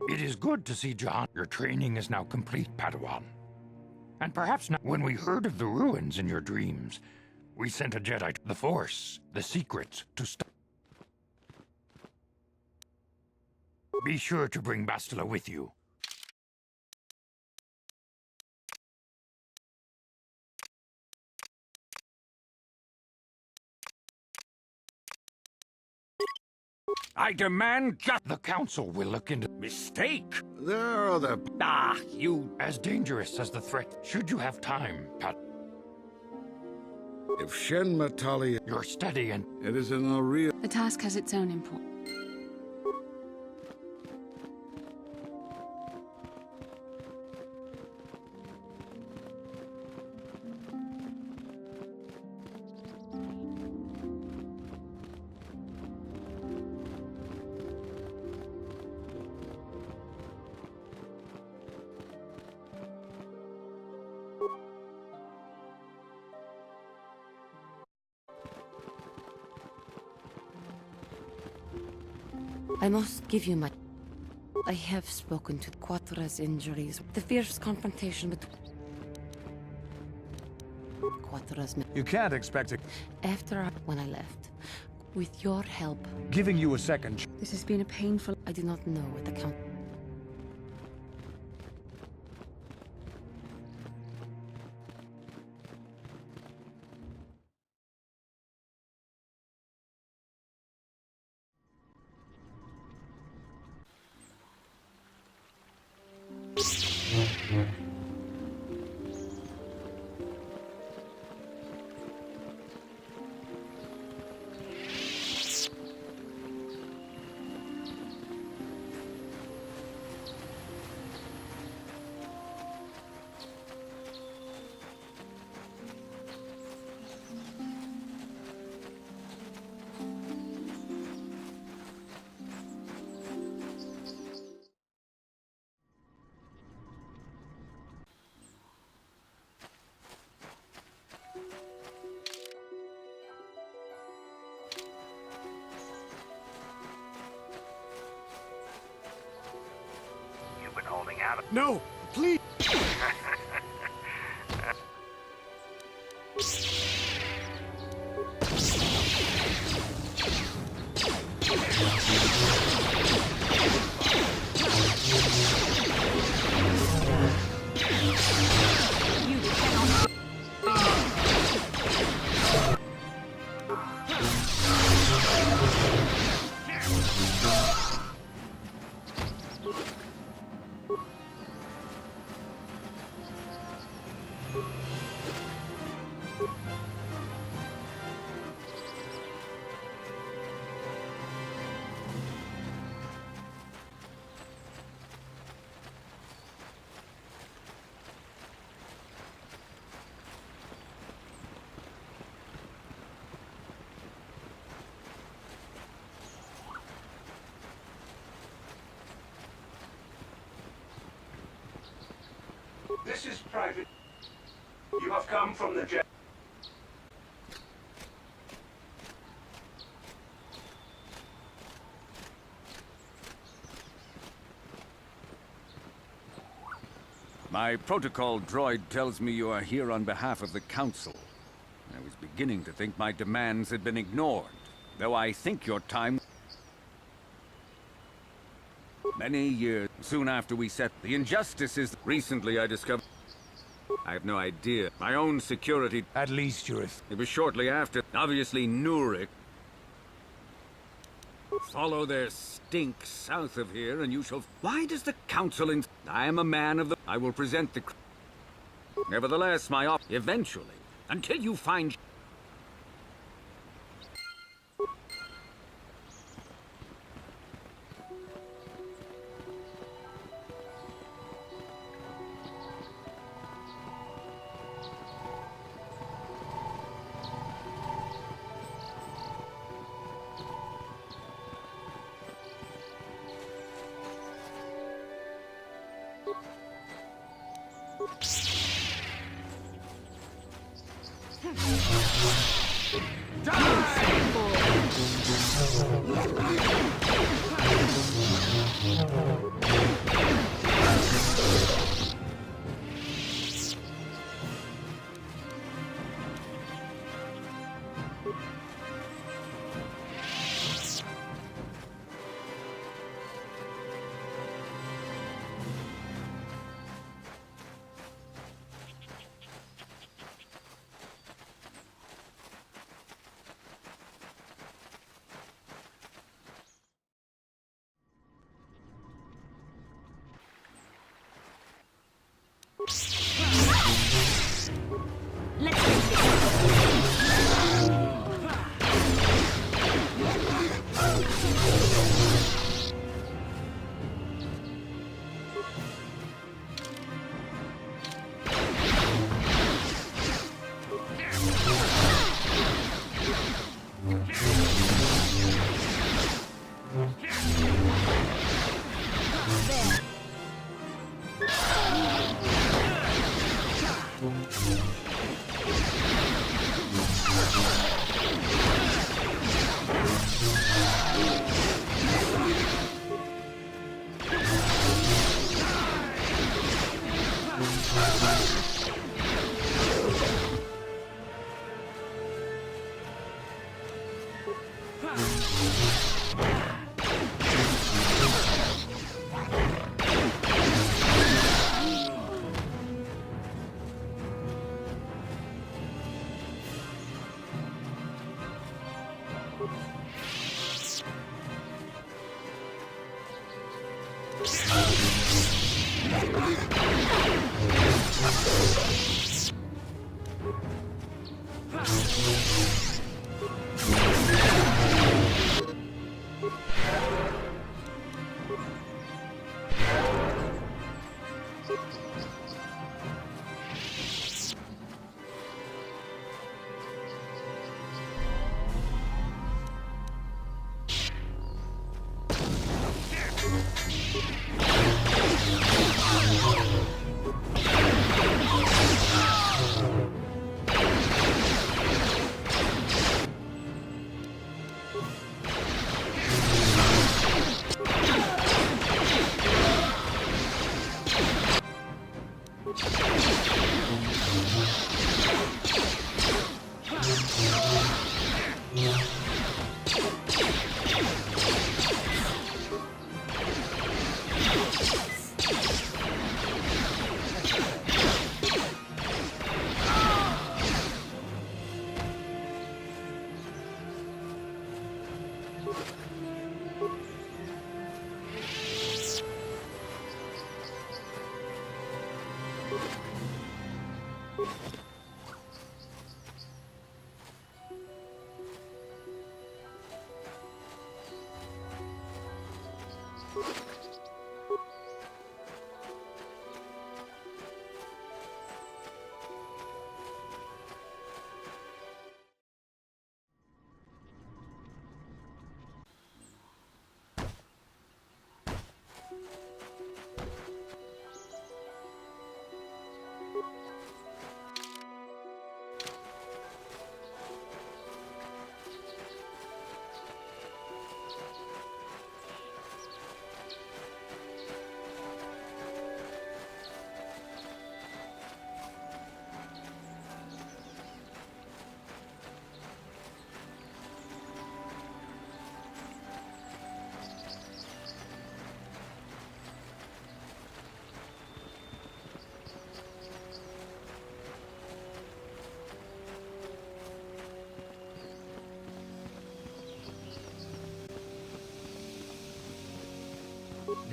It is good to see John. Your training is now complete, Padawan. And perhaps now, when we heard of the ruins in your dreams, we sent a Jedi to the Force, the secrets to stop. Be sure to bring Bastila with you. I demand the council will look into mistake. There are other... You as dangerous as the threat. Should you have time, Pat. If Shen Matali... Your study and... It is in a real... The task has its own importance. I must give you my... I have spoken to Quatra's injuries. The fierce confrontation with... Quatra's... You can't expect it. When I left, with your help... Giving you a second... This has been a painful... I do not know what the count... have... No, please! This is private. You have come from the Jedi. My protocol droid tells me you are here on behalf of the Council. I was beginning to think my demands had been ignored, though I think your time... Many years soon after we set the injustices, recently I discovered... I have no idea. My own security... At least you're... It was shortly after. Obviously, Nurik. Follow their stink south of here, and you shall... Why does the Council... I am a man of the... I will present the... Nevertheless, my op... Eventually. Until you find...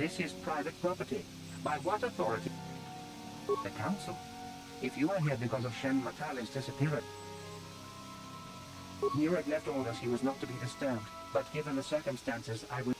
This is private property. By what authority? The council. If you are here because of Shen Matale's disappearance, Nero had left orders he was not to be disturbed, but given the circumstances, I would...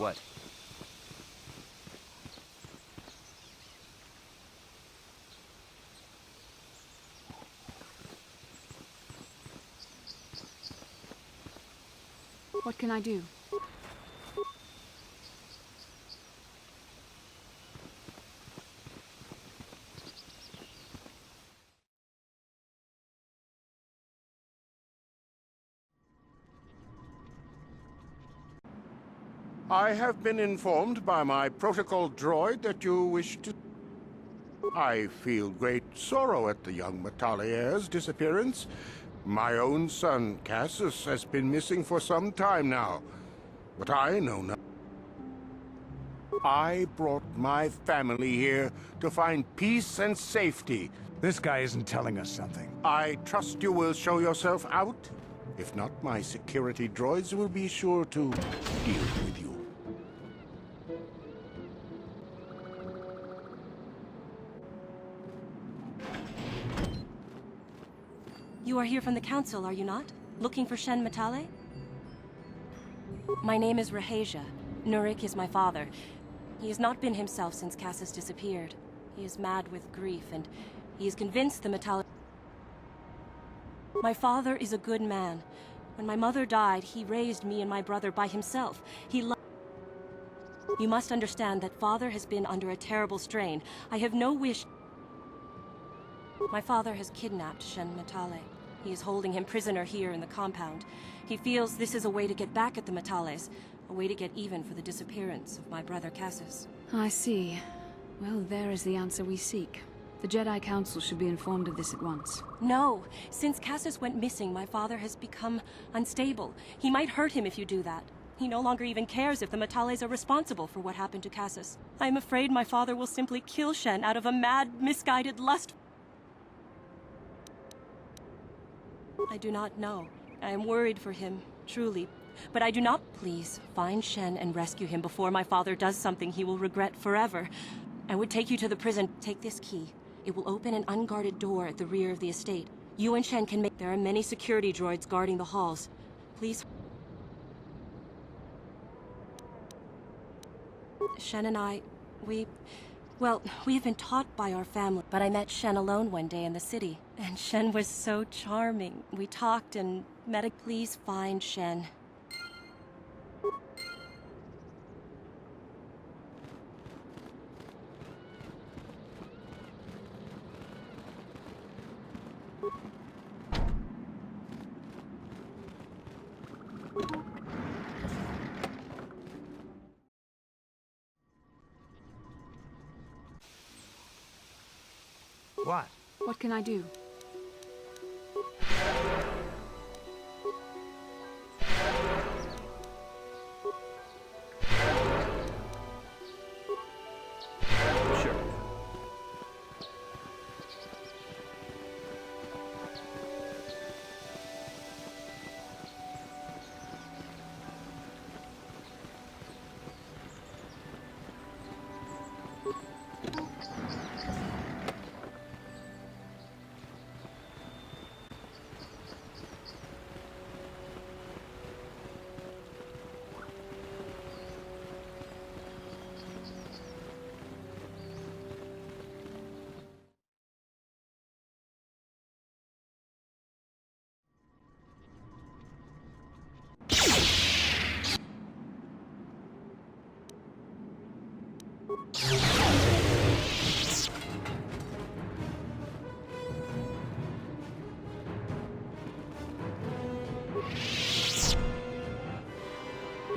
What? What can I do? I have been informed by my protocol droid that you wish to... I feel great sorrow at the young Metalliair's disappearance. My own son, Cassius, has been missing for some time now. But I know nothing. I brought my family here to find peace and safety. This guy isn't telling us something. I trust you will show yourself out. If not, my security droids will be sure to deal with you. You are here from the council, are you not? Looking for Shen Matale? My name is Rahasia. Nurik is my father. He has not been himself since Cassis disappeared. He is mad with grief, and he is convinced the Matale... My father is a good man. When my mother died, he raised me and my brother by himself. He loved... You must understand that father has been under a terrible strain. I have no wish... My father has kidnapped Shen Matale. He is holding him prisoner here in the compound. He feels this is a way to get back at the Matales, a way to get even for the disappearance of my brother Cassis. I see. Well, there is the answer we seek. The Jedi Council should be informed of this at once. No. Since Cassis went missing, my father has become unstable. He might hurt him if you do that. He no longer even cares if the Matales are responsible for what happened to Cassis. I am afraid my father will simply kill Shen out of a mad, misguided lust. I do not know. I am worried for him, truly. But I do not... Please, find Shen and rescue him before my father does something he will regret forever. I would take you to the prison. Take this key. It will open an unguarded door at the rear of the estate. You and Shen can make... There are many security droids guarding the halls. Please... Shen and I, well, we have been taught by our family, but I met Shen alone one day in the city, and Shen was so charming. We talked and met a... Please find Shen. What? What can I do? Sure.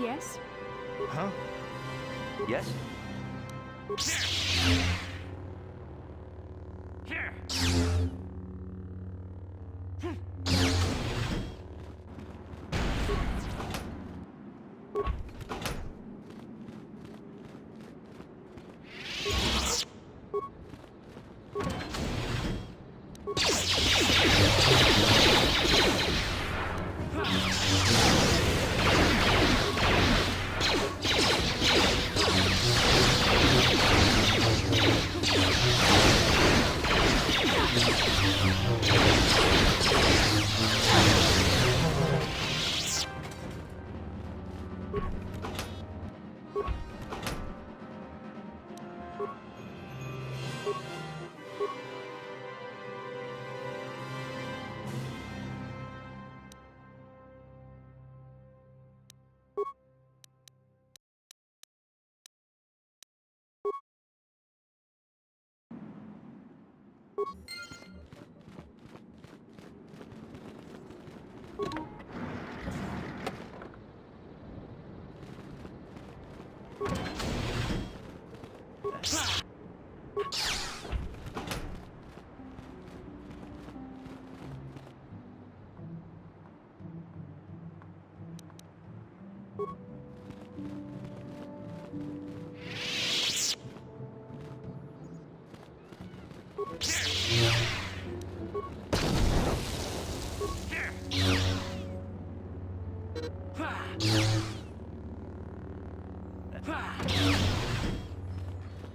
Yes? Huh? Yes?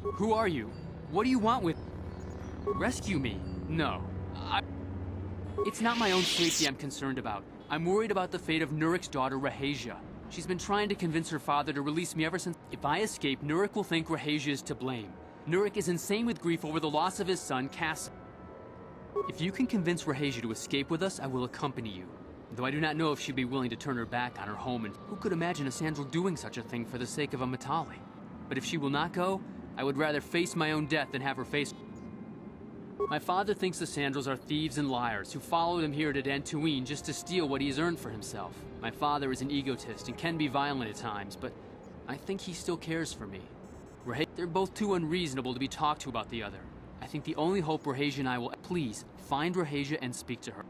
Who are you? What do you want with... Rescue me? No. It's not my own safety I'm concerned about. I'm worried about the fate of Nurik's daughter, Rahasia. She's been trying to convince her father to release me ever since. If I escape, Nurik will think Rahasia is to blame. Nurik is insane with grief over the loss of his son, Cass. If you can convince Rahasia to escape with us, I will accompany you. Though I do not know if she'd be willing to turn her back on her home, and who could imagine a Sandral doing such a thing for the sake of a Matali? But if she will not go, I would rather face my own death than have her face. My father thinks the Sandrals are thieves and liars who followed him here to Dantooine just to steal what he has earned for himself. My father is an egotist and can be violent at times, but I think he still cares for me. They're both too unreasonable to be talked to about the other. I think the only hope Rahasia and I will... Please, find Rahasia and speak to her.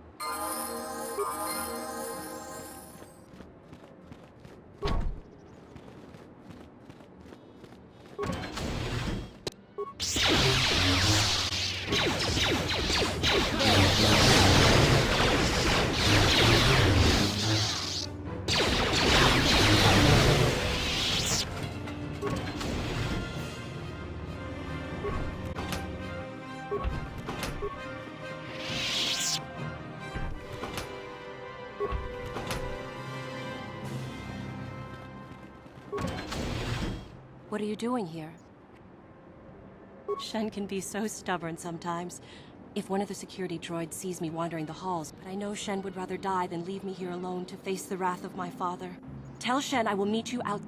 What are you doing here? Shen can be so stubborn sometimes. If one of the security droids sees me wandering the halls, but I know Shen would rather die than leave me here alone to face the wrath of my father. Tell Shen I will meet you out.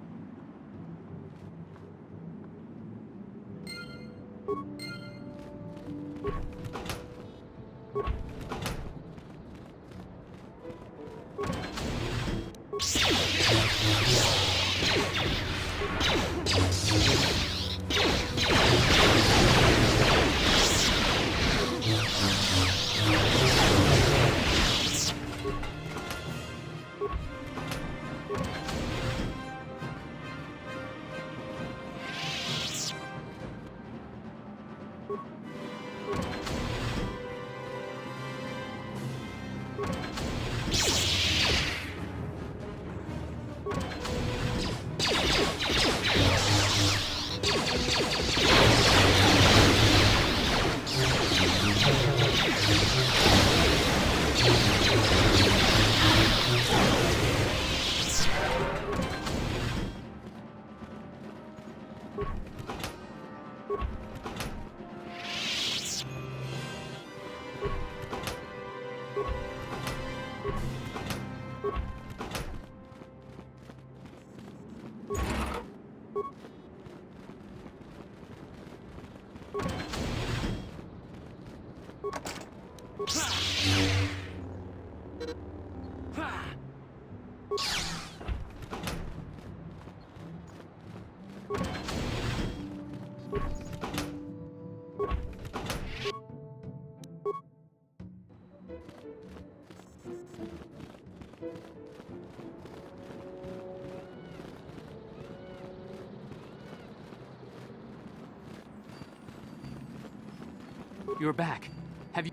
You're back. Have you...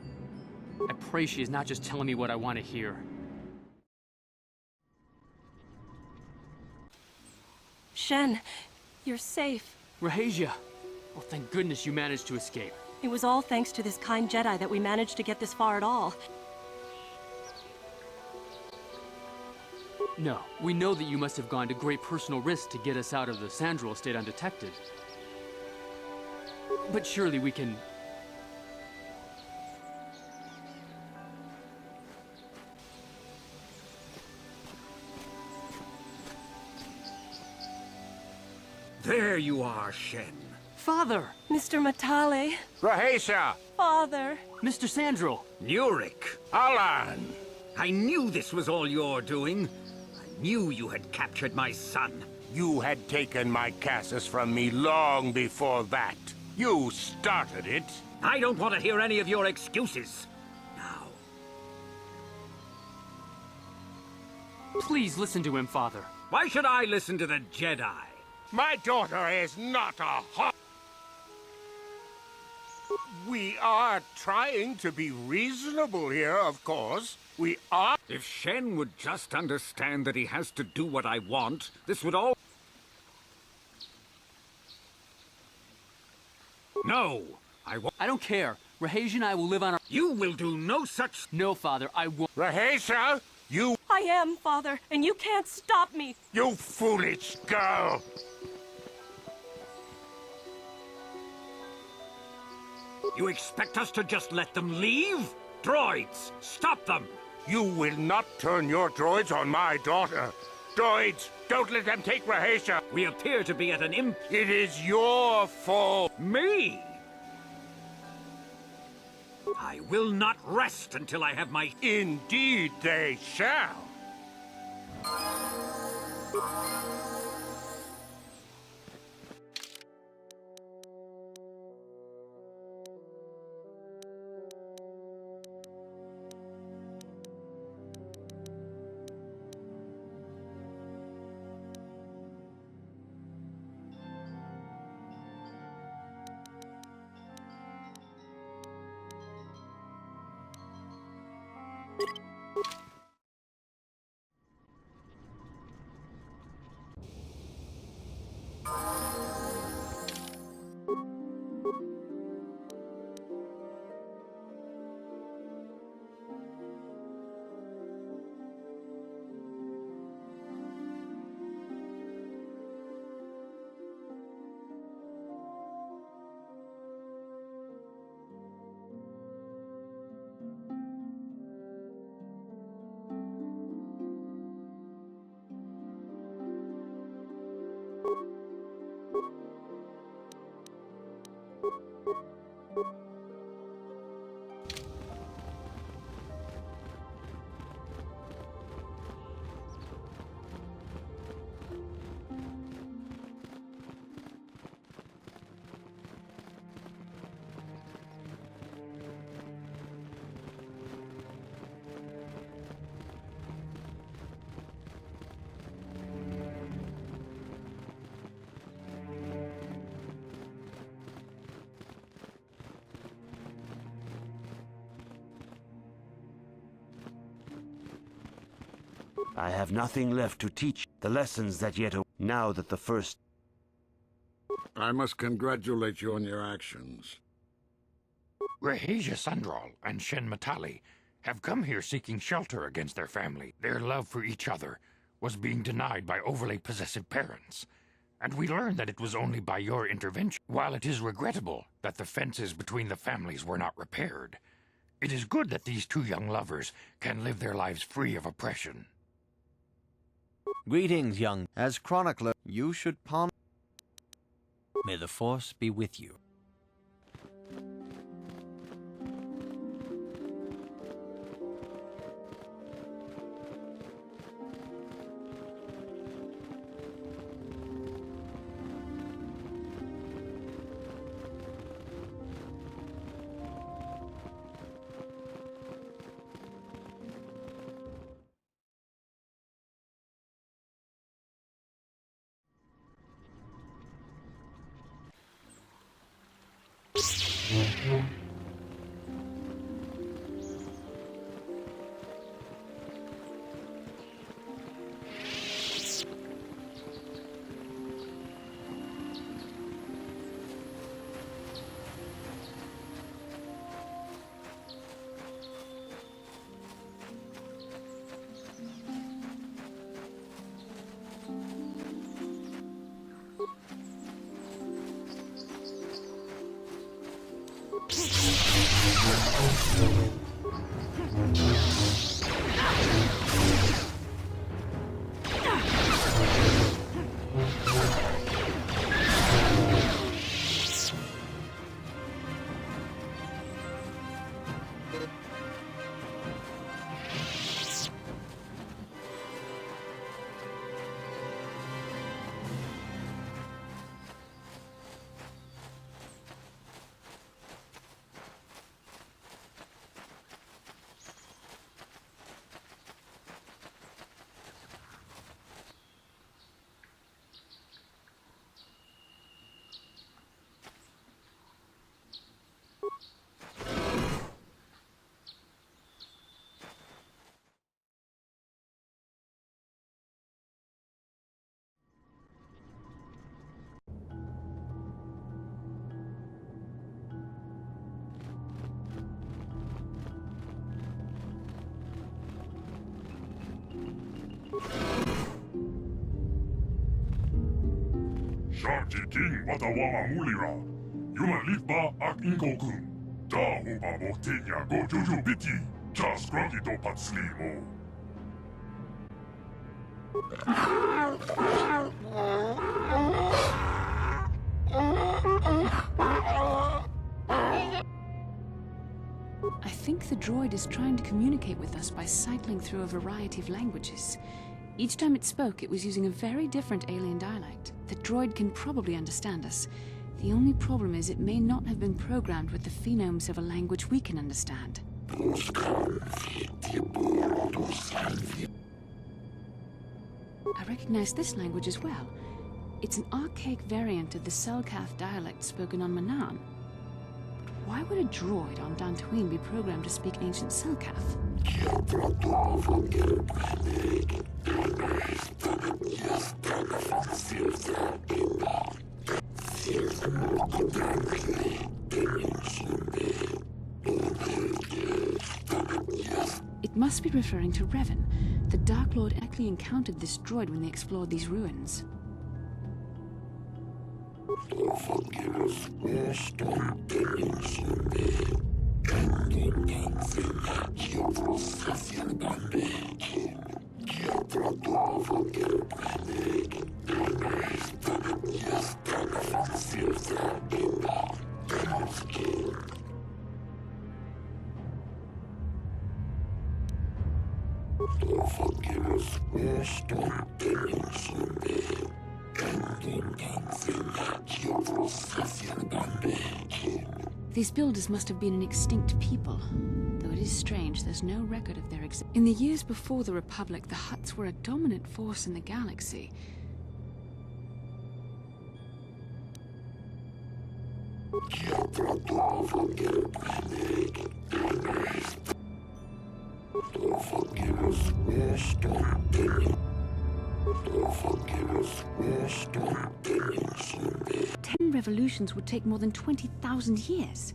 I pray she is not just telling me what I want to hear. Shen, you're safe. Rahasia! Well, thank goodness you managed to escape. It was all thanks to this kind Jedi that we managed to get this far at all. No, we know that you must have gone to great personal risk to get us out of the Sandral estate undetected. But surely we can... There you are, Shen. Father! Mr. Matale. Rahasia! Father! Mr. Sandral! Nurik! Alan! I knew this was all your doing. I knew you had captured my son. You had taken my Cassus from me long before that. You started it. I don't want to hear any of your excuses. Please listen to him, Father. Why should I listen to the Jedi? My daughter is not a We are trying to be reasonable here, of course. We are... If Shen would just understand that he has to do what I want, this would all... No! I don't care. Rahasia and I will live on our— You will do no such— No, Father, I won't. Rahasia, you... I am, Father, and you can't stop me. You foolish girl! You expect us to just let them leave? Droids, stop them! You will not turn your droids on my daughter. Droids, don't let them take Rahasia. We appear to be at an It is your fault. Me? I will not rest until I have my... Indeed they shall. I have nothing left to teach. The lessons that yet now that the first... I must congratulate you on your actions. Rahasia Sundral and Shen Matali have come here seeking shelter against their family. Their love for each other was being denied by overly possessive parents. And we learned that it was only by your intervention. While it is regrettable that the fences between the families were not repaired, it is good that these two young lovers can live their lives free of oppression. Greetings, young. As chronicler, you should palm... May the Force be with you. Charge King Watawama Mulira. Yuma Lipa Ak Inkokun. Da Huba Botenya Go Jojo Biti. Jas Grangito Patslimo. I think the droid is trying to communicate with us by cycling through a variety of languages. Each time it spoke, it was using a very different alien dialect. The droid can probably understand us. The only problem is it may not have been programmed with the phonemes of a language we can understand. I recognize this language as well. It's an archaic variant of the Selkath dialect spoken on Manaan. Why would a droid on Dantooine be programmed to speak ancient Selkath? It must be referring to Revan. The Dark Lord actually encountered this droid when they explored these ruins. These builders must have been an extinct people. Though it is strange, there's no record of their existence. In the years before the Republic, the Hutts were a dominant force in the galaxy. Ten revolutions would take more than 20,000 years.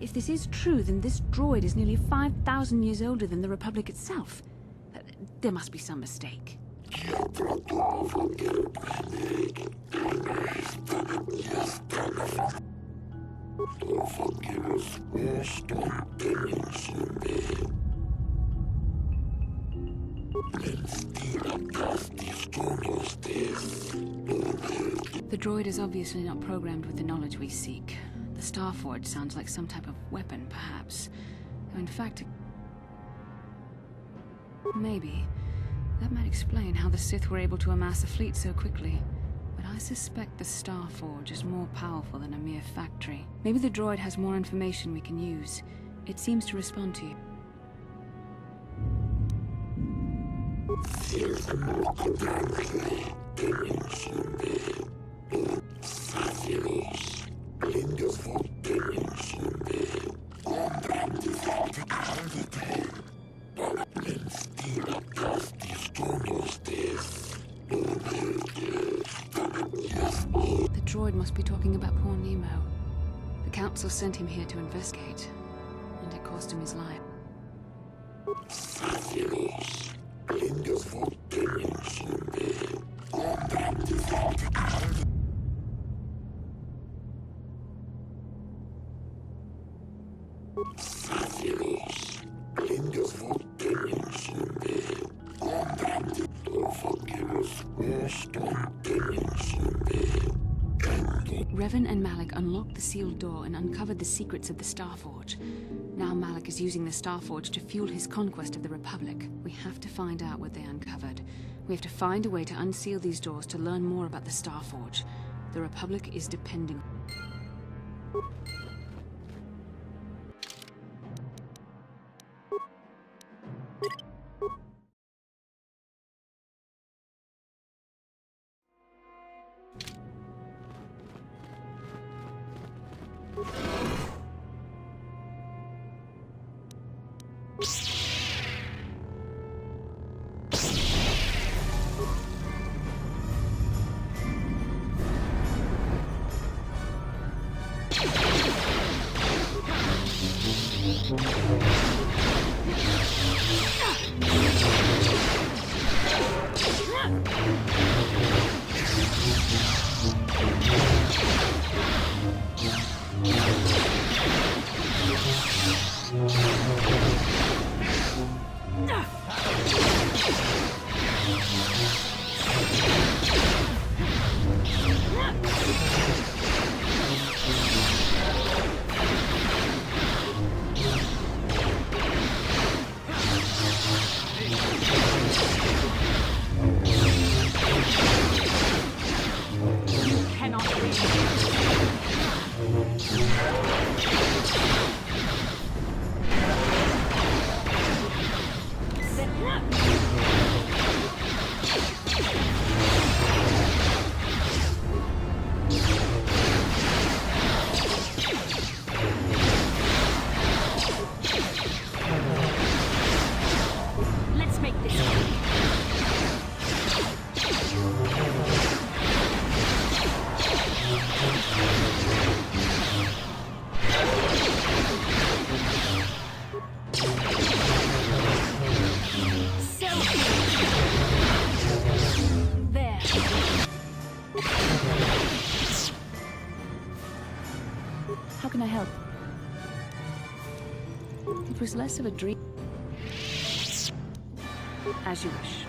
If this is true, then this droid is nearly 5,000 years older than the Republic itself. There must be some mistake. The droid is obviously not programmed with the knowledge we seek. The Starforge sounds like some type of weapon, perhaps. Though in fact, maybe. That might explain how the Sith were able to amass a fleet so quickly. But I suspect the Starforge is more powerful than a mere factory. Maybe the droid has more information we can use. It seems to respond to you. The droid must be talking about poor Nemo. The Council sent him here to investigate, and it cost him his life. Revan and Malik unlocked the sealed door and uncovered the secrets of the Starforge. Now Malik is using the Starforge to fuel his conquest of the Republic. We have to find out what they uncovered. We have to find a way to unseal these doors to learn more about the Starforge. The Republic is depending. was less of a dream. As you wish.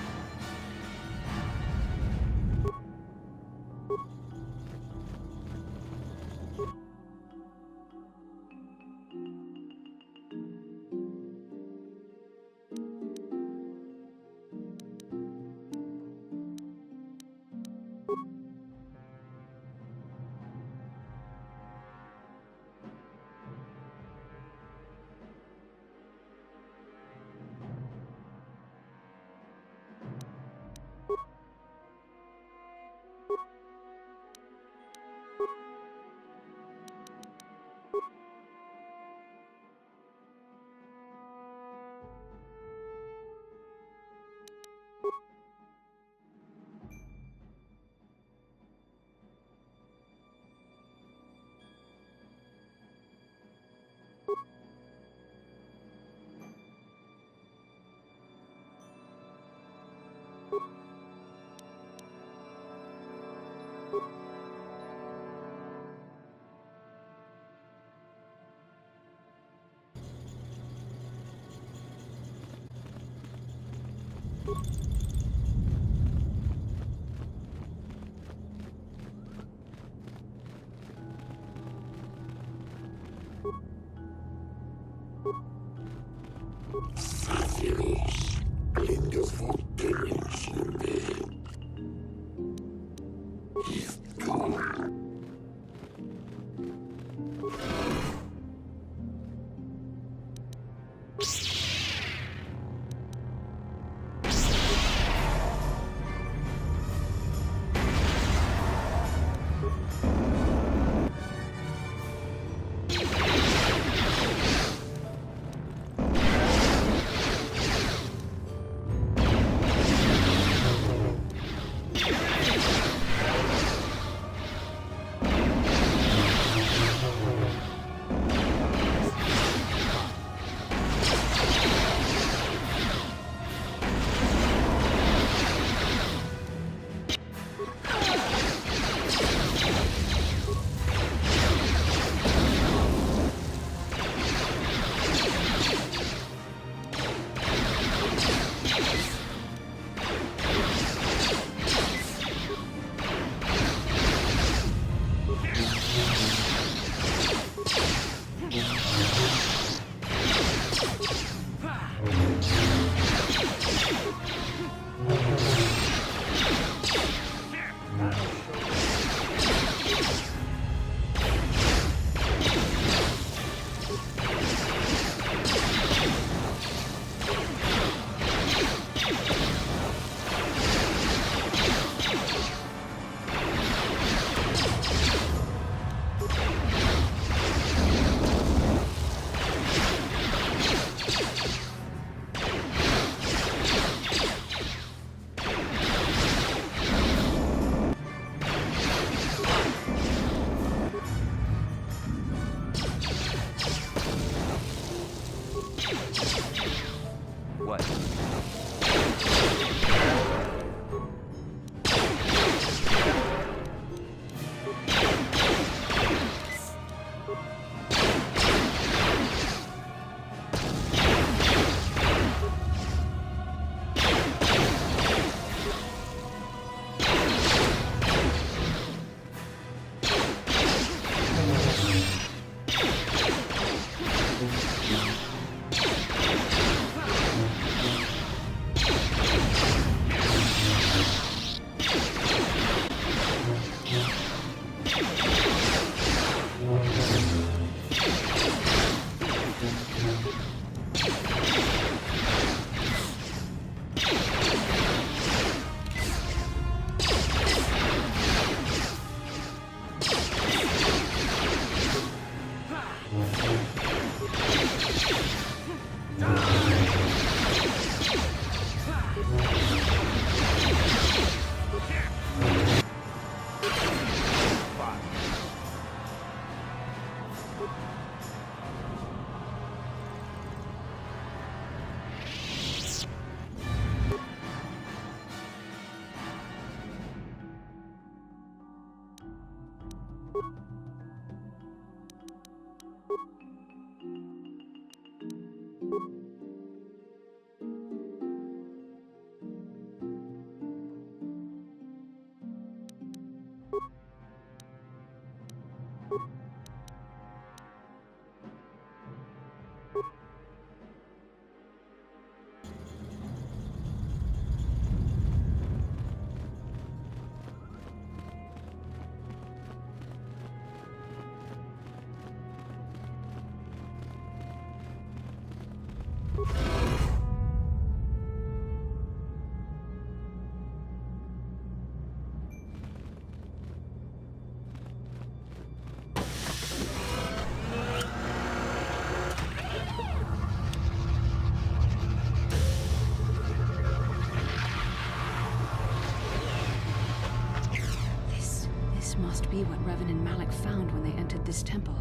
be what Revan and Malik found when they entered this temple.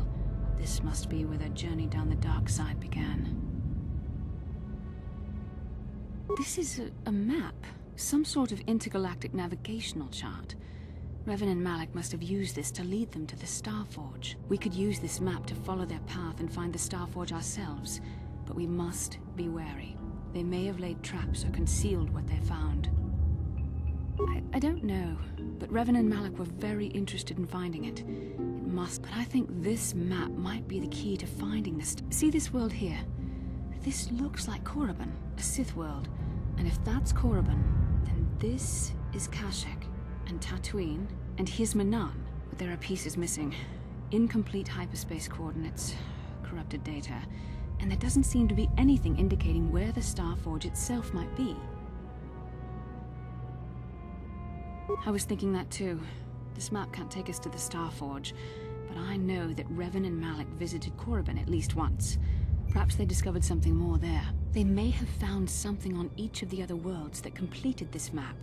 This must be where their journey down the dark side began. This is a map. Some sort of intergalactic navigational chart. Revan and Malik must have used this to lead them to the Starforge. We could use this map to follow their path and find the Starforge ourselves, but we must be wary. They may have laid traps or concealed what they found. I don't know, but Revan and Malik were very interested in finding it. It must, but I think this map might be the key to finding this. See this world here? This looks like Korriban, a Sith world. And if that's Korriban, then this is Kashyyyk, and Dantooine, and here's Manaan. But there are pieces missing. Incomplete hyperspace coordinates, corrupted data, and there doesn't seem to be anything indicating where the Starforge itself might be. I was thinking that too. This map can't take us to the Starforge, but I know that Revan and Malik visited Korriban at least once. Perhaps they discovered something more there. They may have found something on each of the other worlds that completed this map.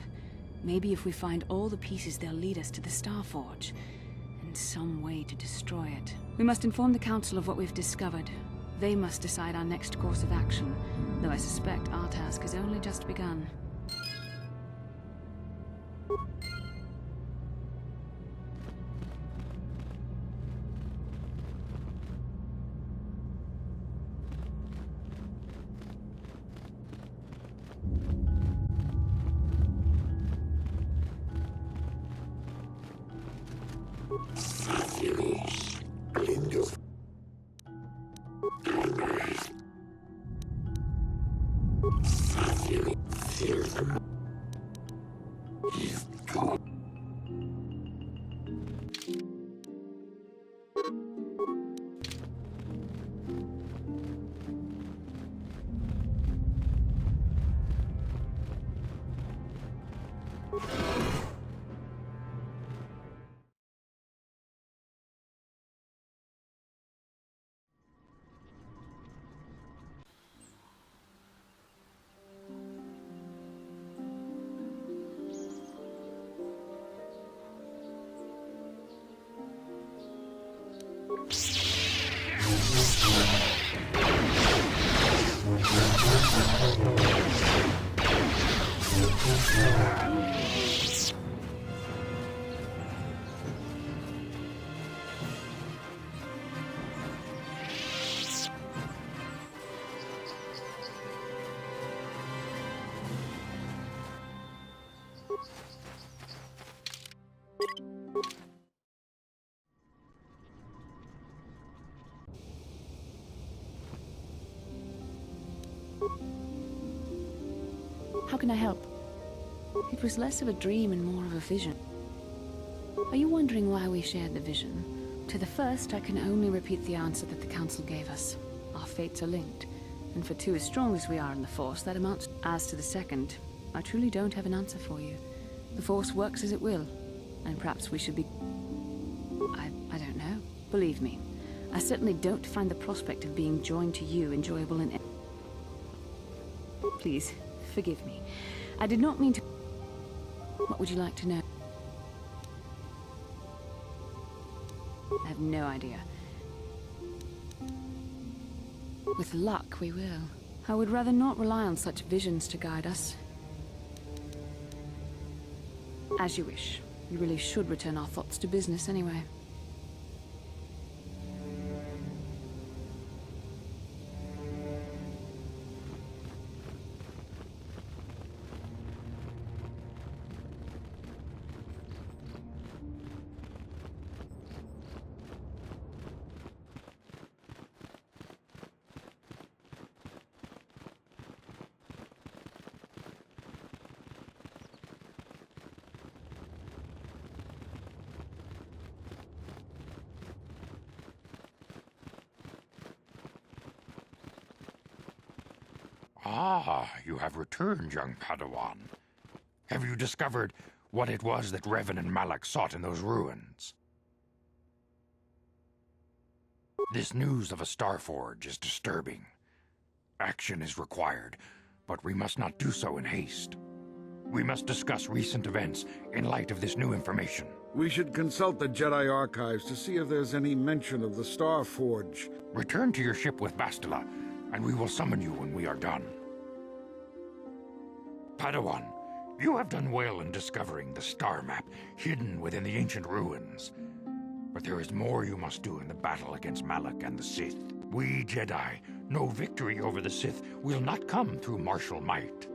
Maybe if we find all the pieces, they'll lead us to the Starforge, and some way to destroy it. We must inform the Council of what we've discovered. They must decide our next course of action, though I suspect our task has only just begun. How can I help? It was less of a dream and more of a vision. Are you wondering why we shared the vision? To the first, I can only repeat the answer that the Council gave us. Our fates are linked, and for two as strong as we are in the Force, that amounts. As to the second, I truly don't have an answer for you. The Force works as it will, and perhaps we should be... I don't know. Believe me, I certainly don't find the prospect of being joined to you enjoyable in... Please, forgive me. I did not mean to... What would you like to know? I have no idea. With luck, we will. I would rather not rely on such visions to guide us. As you wish. We really should return our thoughts to business anyway. Ah, you have returned, young Padawan. Have you discovered what it was that Revan and Malik sought in those ruins? This news of a Starforge is disturbing. Action is required, but we must not do so in haste. We must discuss recent events in light of this new information. We should consult the Jedi archives to see if there's any mention of the Star Forge. Return to your ship with Bastila, and we will summon you when we are done. Padawan, you have done well in discovering the star map hidden within the ancient ruins. But there is more you must do in the battle against Malak and the Sith. We Jedi know victory over the Sith will not come through martial might.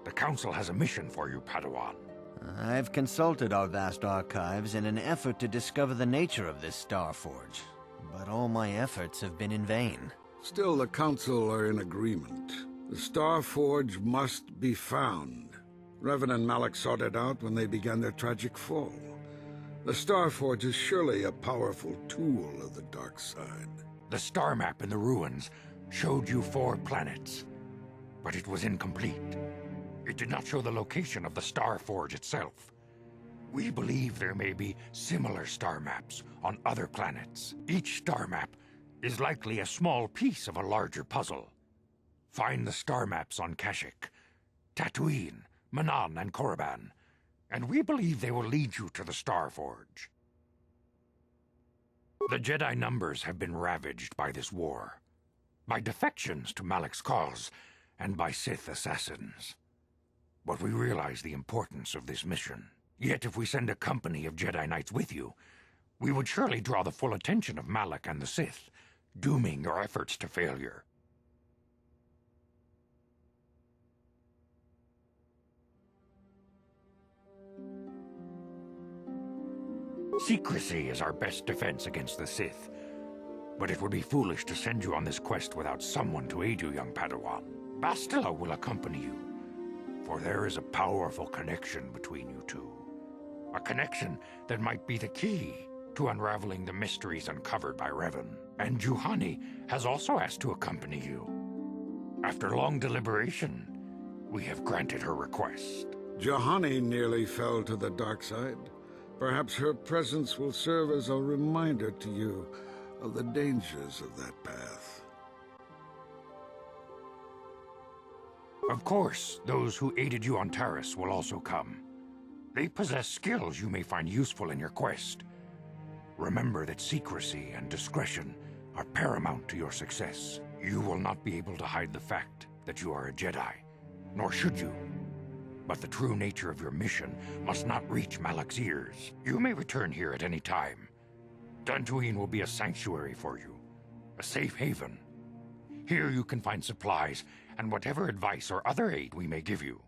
The Council has a mission for you, Padawan. I've consulted our vast archives in an effort to discover the nature of this Star Forge, but all my efforts have been in vain. Still, the Council are in agreement. The Star Forge must be found. Revan and Malak sought it out when they began their tragic fall. The Star Forge is surely a powerful tool of the dark side. The star map in the ruins showed you 4 planets, but it was incomplete. It did not show the location of the Star Forge itself. We believe there may be similar star maps on other planets. Each star map is likely a small piece of a larger puzzle. Find the star maps on Kashyyyk, Dantooine, Manaan, and Korriban, and we believe they will lead you to the Star Forge. The Jedi numbers have been ravaged by this war, by defections to Malak's cause, and by Sith assassins. But we realize the importance of this mission. Yet if we send a company of Jedi Knights with you, we would surely draw the full attention of Malak and the Sith, dooming your efforts to failure. Secrecy is our best defense against the Sith, but it would be foolish to send you on this quest without someone to aid you, young Padawan. Bastila will accompany you, for there is a powerful connection between you two. A connection that might be the key to unraveling the mysteries uncovered by Revan. And Juhani has also asked to accompany you. After long deliberation, we have granted her request. Juhani nearly fell to the dark side. Perhaps her presence will serve as a reminder to you of the dangers of that path. Of course, those who aided you on Taris will also come. They possess skills you may find useful in your quest. Remember that secrecy and discretion are paramount to your success. You will not be able to hide the fact that you are a Jedi, nor should you. But the true nature of your mission must not reach Malak's ears. You may return here at any time. Dantooine will be a sanctuary for you, a safe haven. Here you can find supplies and whatever advice or other aid we may give you.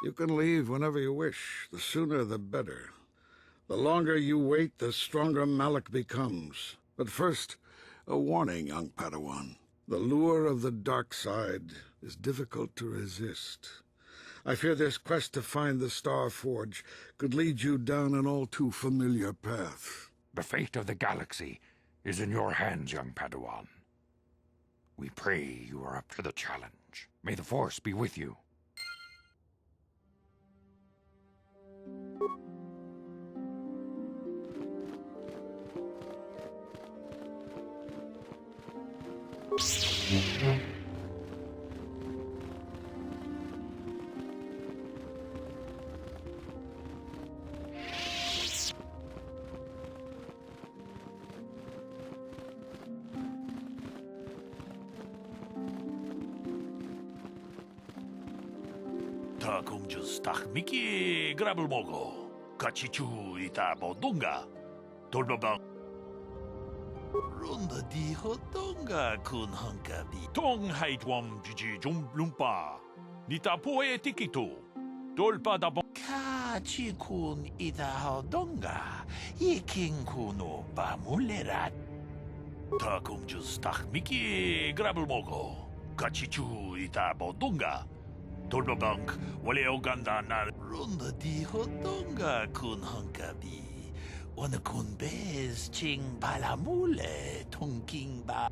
You can leave whenever you wish. The sooner the better. The longer you wait, the stronger Malak becomes. But first, a warning, young Padawan. The lure of the dark side is difficult to resist. I fear this quest to find the Star Forge could lead you down an all too familiar path. The fate of the galaxy is in your hands, young Padawan. We pray you are up to the challenge. May the Force be with you. 다 공주 스탁 미끼 그랍을 먹고 같이 주이다 보던가 돌봐봐 론다 디호던가 군헝가비 동하이드웜 주지 좀 룸바 니타 포에 티키토 돌바다 보 같이 군이다 호던가 이킹쿠노 바물레라 다 공주 스탁 미끼 그랍을 먹고 같이 주이다 보던가 돌바방 원래오 간다 나 론다 디호던가 군헝가비 오늘 군베스 칭 발라물레 통킹바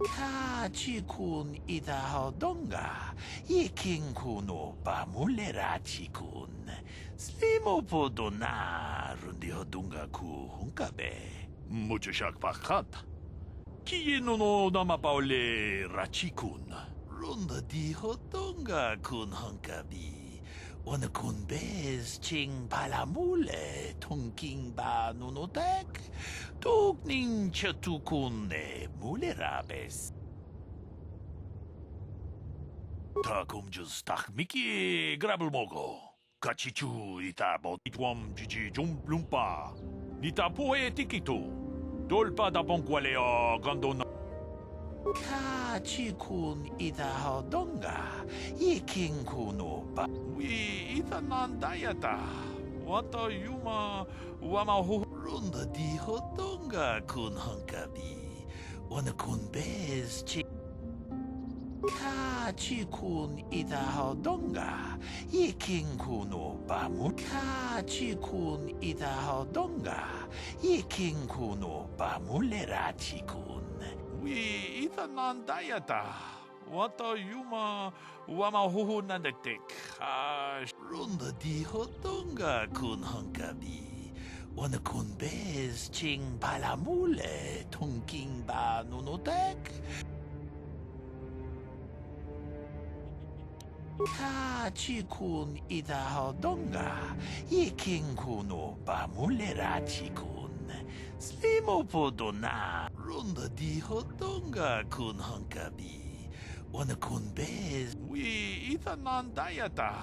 같이 군이다 하던가 이킹쿠노 바물레라 치군 슬리모포도나 룬디 하던가 쿠홍가베 무주샥 바깥 키노노 나마파올레 라치군 론다 디호던가 군헝가비 Onakunbez ching palamule tongking ba nunotek tukning chatukune mulerabes. Takumjus takmiki grabelmogo. Kachichu itabo itwam chichi jumplumpa. Nitapoe tikitu. Dolpa da bonqualeo gondona. Kachikun itahodonga. Iking kuno ba. We itanandayata. Wata yuma wamahu. Runda di hodonga kun hunkabi. Wanakun bez chi. Kachikun itahodonga. Iking kuno bamu. Kachikun itahodonga. Iking kuno bamulera chikun. We itanandayata. Wata yuma wamahuhu nandektek. Runda di hodonga kun hunkabi. Wanakun bez ching palamule tongking ba nunotek. Kachikun itahodonga. Iking kuno bamulera chikun. Slimo podona. Runda di hodonga kun hunkabi. Wanakun bez. We itanandayata.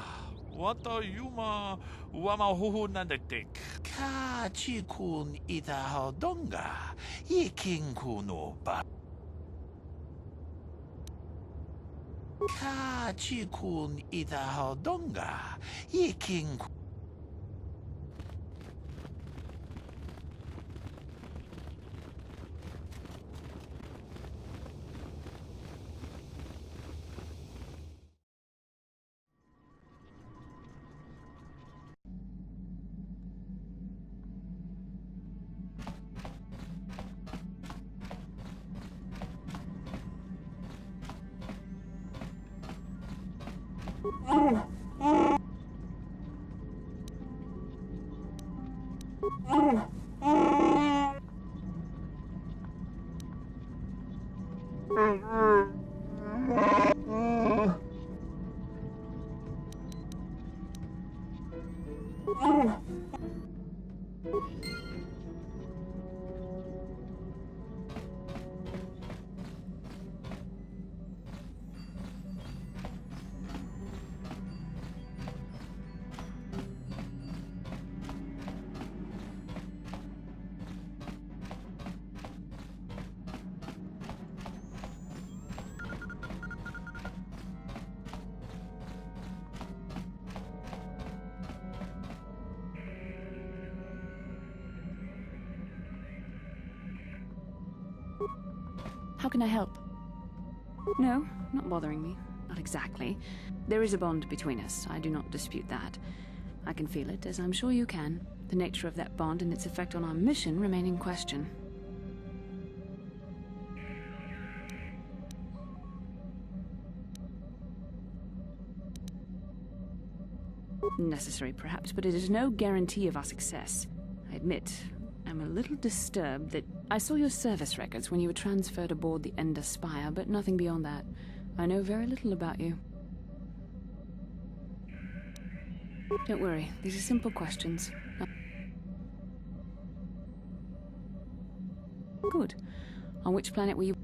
Wata yuma wamahuhu nandektek. Kachikun itahodonga. Iking kuno ba. Kachikun itahodonga. Iking. How can I help? No, not bothering me. Not exactly. There is a bond between us. I do not dispute that. I can feel it, as I'm sure you can. The nature of that bond and its effect on our mission remain in question. Necessary, perhaps, but it is no guarantee of our success. I admit, I'm a little disturbed that I saw your service records when you were transferred aboard the Ender Spire, but nothing beyond that. I know very little about you. Don't worry, these are simple questions. Good. On which planet were you?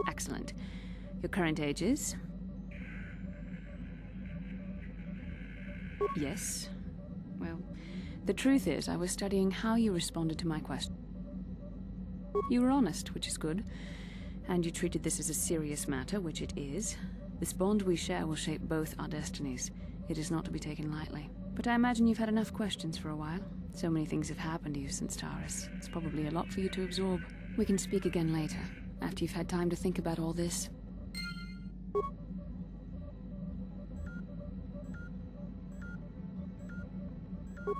Excellent. Your current age is? Yes. Well, the truth is, I was studying how you responded to my question. You were honest, which is good. And you treated this as a serious matter, which it is. This bond we share will shape both our destinies. It is not to be taken lightly. But I imagine you've had enough questions for a while. So many things have happened to you since Taurus. It's probably a lot for you to absorb. We can speak again later, after you've had time to think about all this.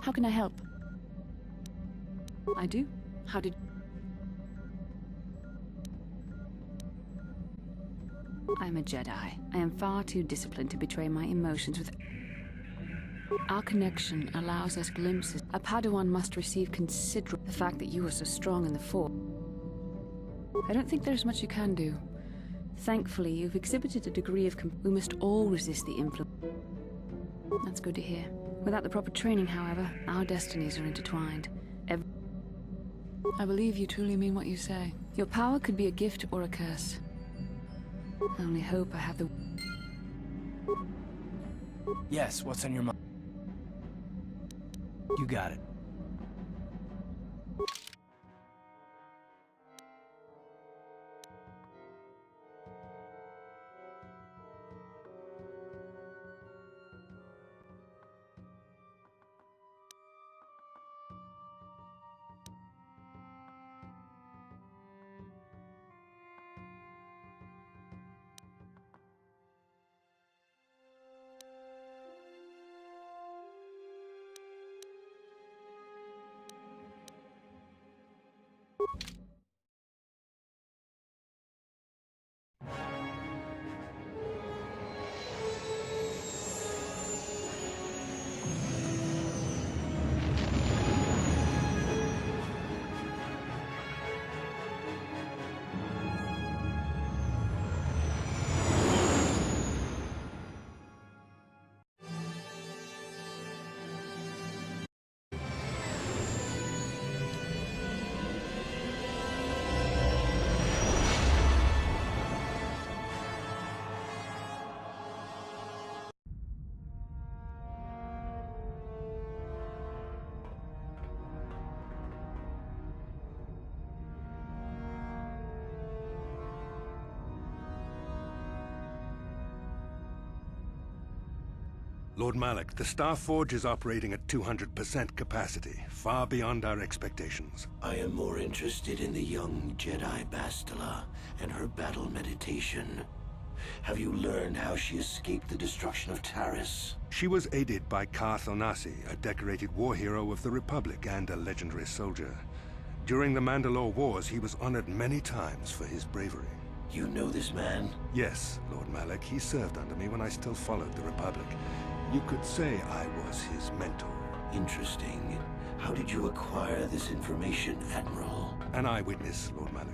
How can I help? I do. How did... I'm a Jedi. I am far too disciplined to betray my emotions with... Our connection allows us glimpses. A Padawan must receive considerable... The fact that you are so strong in the Force. I don't think there's much you can do. Thankfully, you've exhibited a degree of we must all resist the influence. That's good to hear. Without the proper training, however, our destinies are intertwined. I believe you truly mean what you say. Your power could be a gift or a curse. I only hope I have the... Yes, what's on your mind? You got it. Lord Malak, the Star Forge is operating at 200% capacity, far beyond our expectations. I am more interested in the young Jedi Bastila and her battle meditation. Have you learned how she escaped the destruction of Taris? She was aided by Karth Onasi, a decorated war hero of the Republic and a legendary soldier. During the Mandalore Wars, he was honored many times for his bravery. You know this man? Yes, Lord Malak. He served under me when I still followed the Republic. You could say I was his mentor. Interesting. How did you acquire this information, Admiral? An eyewitness, Lord Malak.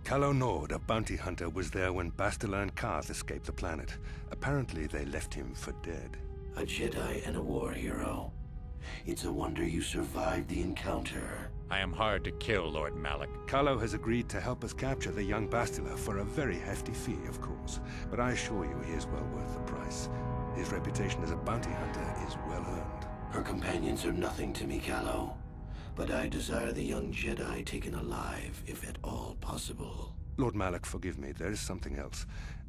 Calo Nord, a bounty hunter, was there when Bastila and Karth escaped the planet. Apparently, they left him for dead. A Jedi and a war hero. It's a wonder you survived the encounter. I am hard to kill, Lord Malak. Calo has agreed to help us capture the young Bastila for a very hefty fee, of course. But I assure you he is well worth the price. His reputation as a bounty hunter is well earned. Her companions are nothing to me, Calo. But I desire the young Jedi taken alive, if at all possible. Lord Malak, forgive me. There is something else.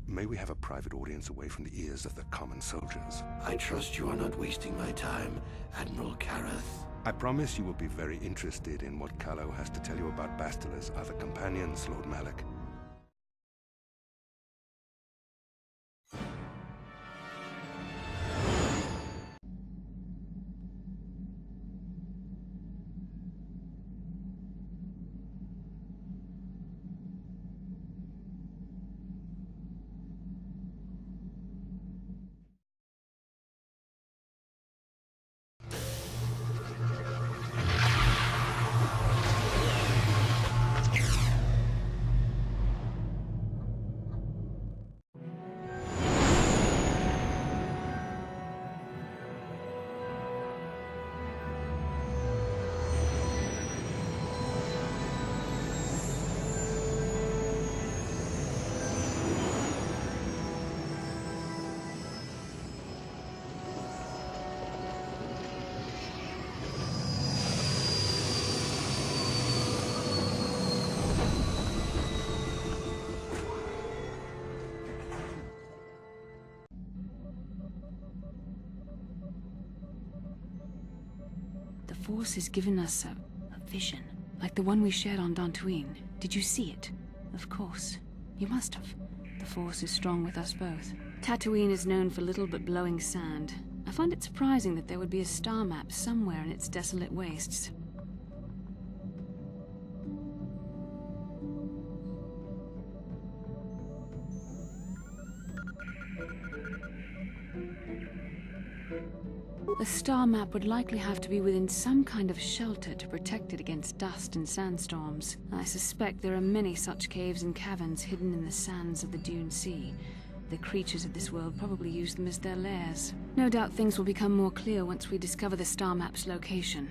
May we have a private audience away from the ears of the common soldiers? I trust you are not wasting my time, Admiral Kareth. I promise you will be very interested in what Calo has to tell you about Bastila's other companions, Lord Malak. The Force has given us a vision, like the one we shared on Dantooine. Did you see it? Of course. You must have. The Force is strong with us both. Tatooine is known for little but blowing sand. I find it surprising that there would be a star map somewhere in its desolate wastes. The star map would likely have to be within some kind of shelter to protect it against dust and sandstorms. I suspect there are many such caves and caverns hidden in the sands of the Dune Sea. The creatures of this world probably use them as their lairs. No doubt things will become more clear once we discover the star map's location.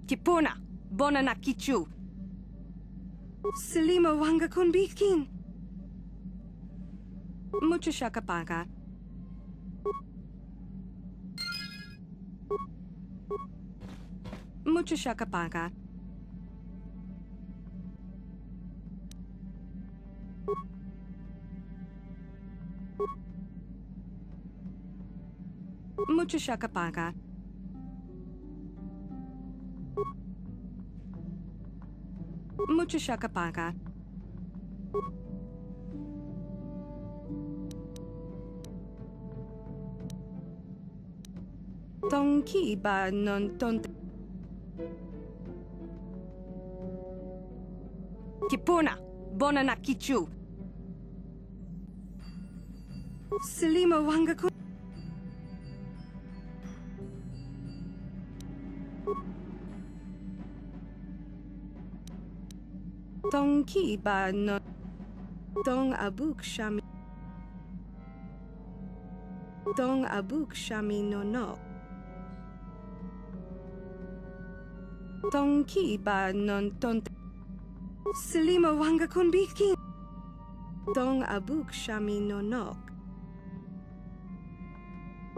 Kipuna, bona na kichu. Selima wanga kun bikin. Mucho shakapaga. Mucho shakapaga. Mucho shakapaga. Mucho shakapaga. Tonki ba non tonte. Kipuna, bona na kichu. Selima wanga kun. Tonki ba non. Tong abuk shami. Tong abuk shami no no. Tonki ba non tonte. Selima wanga kun bikin. Tong abuk shami no nok.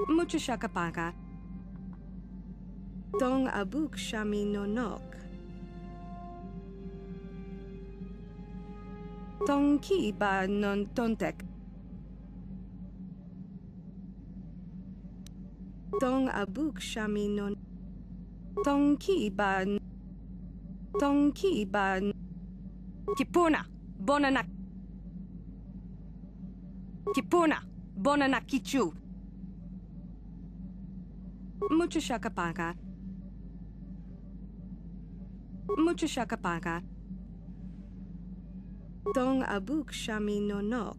Mucho shakapaga. Tong abuk shami no nok. Tonki ba non tontek. Tong abuk shami non. Tonki ba. Tonki ba. Kipuna, bona na. Kipuna, bona na kichu. Mucho shakapaga. Mucho shakapaka. Dong abuk shami no nok.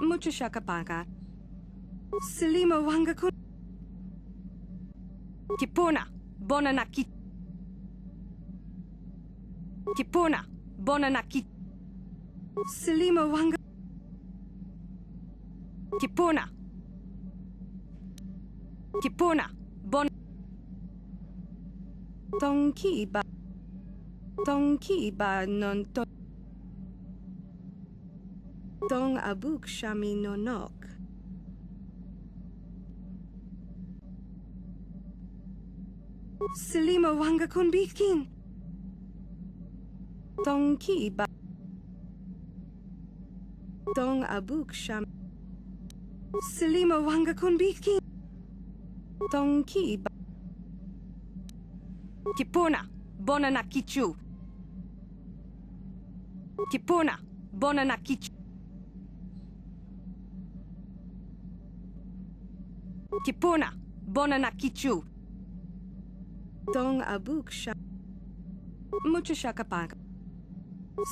Mucho shakapaka. Selima wanga kun. Kipona, bona na kit. Kipona, bona na kit. Selima wanga. Kipona. Kipona, bon. Tonki ba non to. Dong abuk shami no nok. Selima wanga kun bitkin. Tonki ba. Dong abuk sham. Selima wanga kun bitkin. Tonki ba. Kipona, bona na kichu. Kipona, bona na kichu. Kipona, bona na kichu. Dong abuk sha. Mucho shakapaka.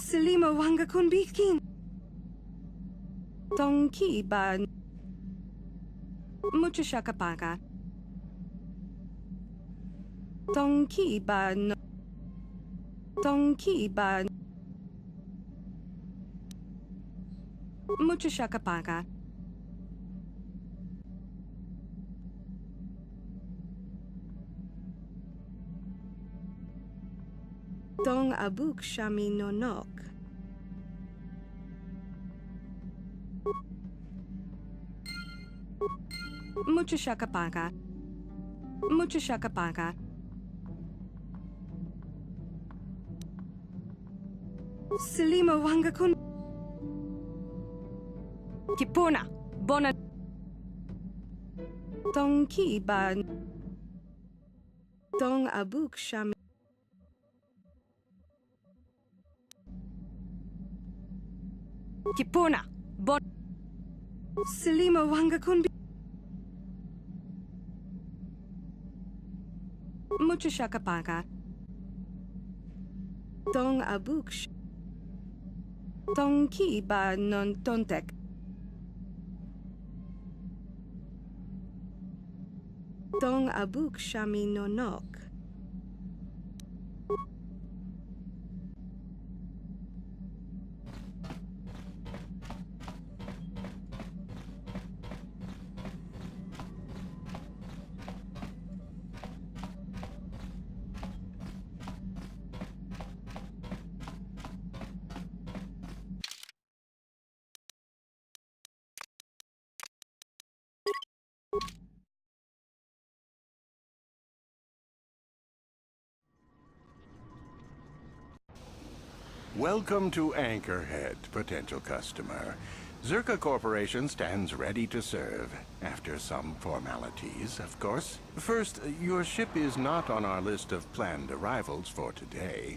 Selima wanga kun bitkin. Tonki ba. Mucho shakapaka. Tonki ba no. Tonki ba. Mucho shakapaka. Dong abuk shami no nok. Mucho shakapaka. Mucho shakapaka. Selima wanga kun. Kipona, bona. Tonki ba. Dong abuk shami. Kipona, bon. Selima wanga kun. Mucho shakapaka. Dong abuk sh. Tonki ba non tontek. Dong abuk shami no nok. Welcome to Anchorhead, potential customer. Zerka Corporation stands ready to serve, after some formalities, of course. First, your ship is not on our list of planned arrivals for today.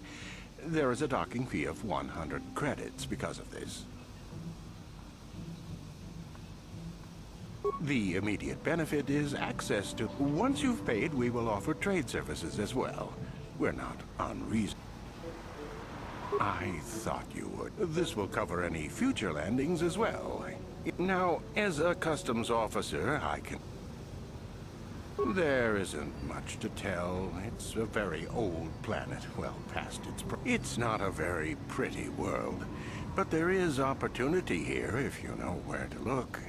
There is a docking fee of 100 credits because of this. The immediate benefit is access to... Once you've paid, we will offer trade services as well. We're not unreasonable. I thought you would. This will cover any future landings as well. Now, as a customs officer, I can... There isn't much to tell. It's a very old planet, well past its... It's not a very pretty world, but there is opportunity here if you know where to look.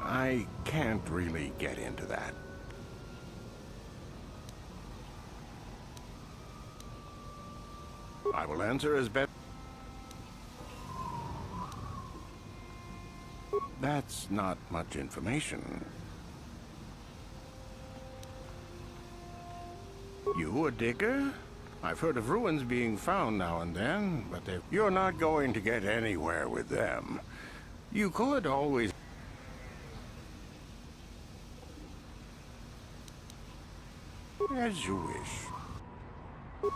I can't really get into that. I will answer as best. That's not much information. You a digger? I've heard of ruins being found now and then, but you're not going to get anywhere with them. You could always... As you wish.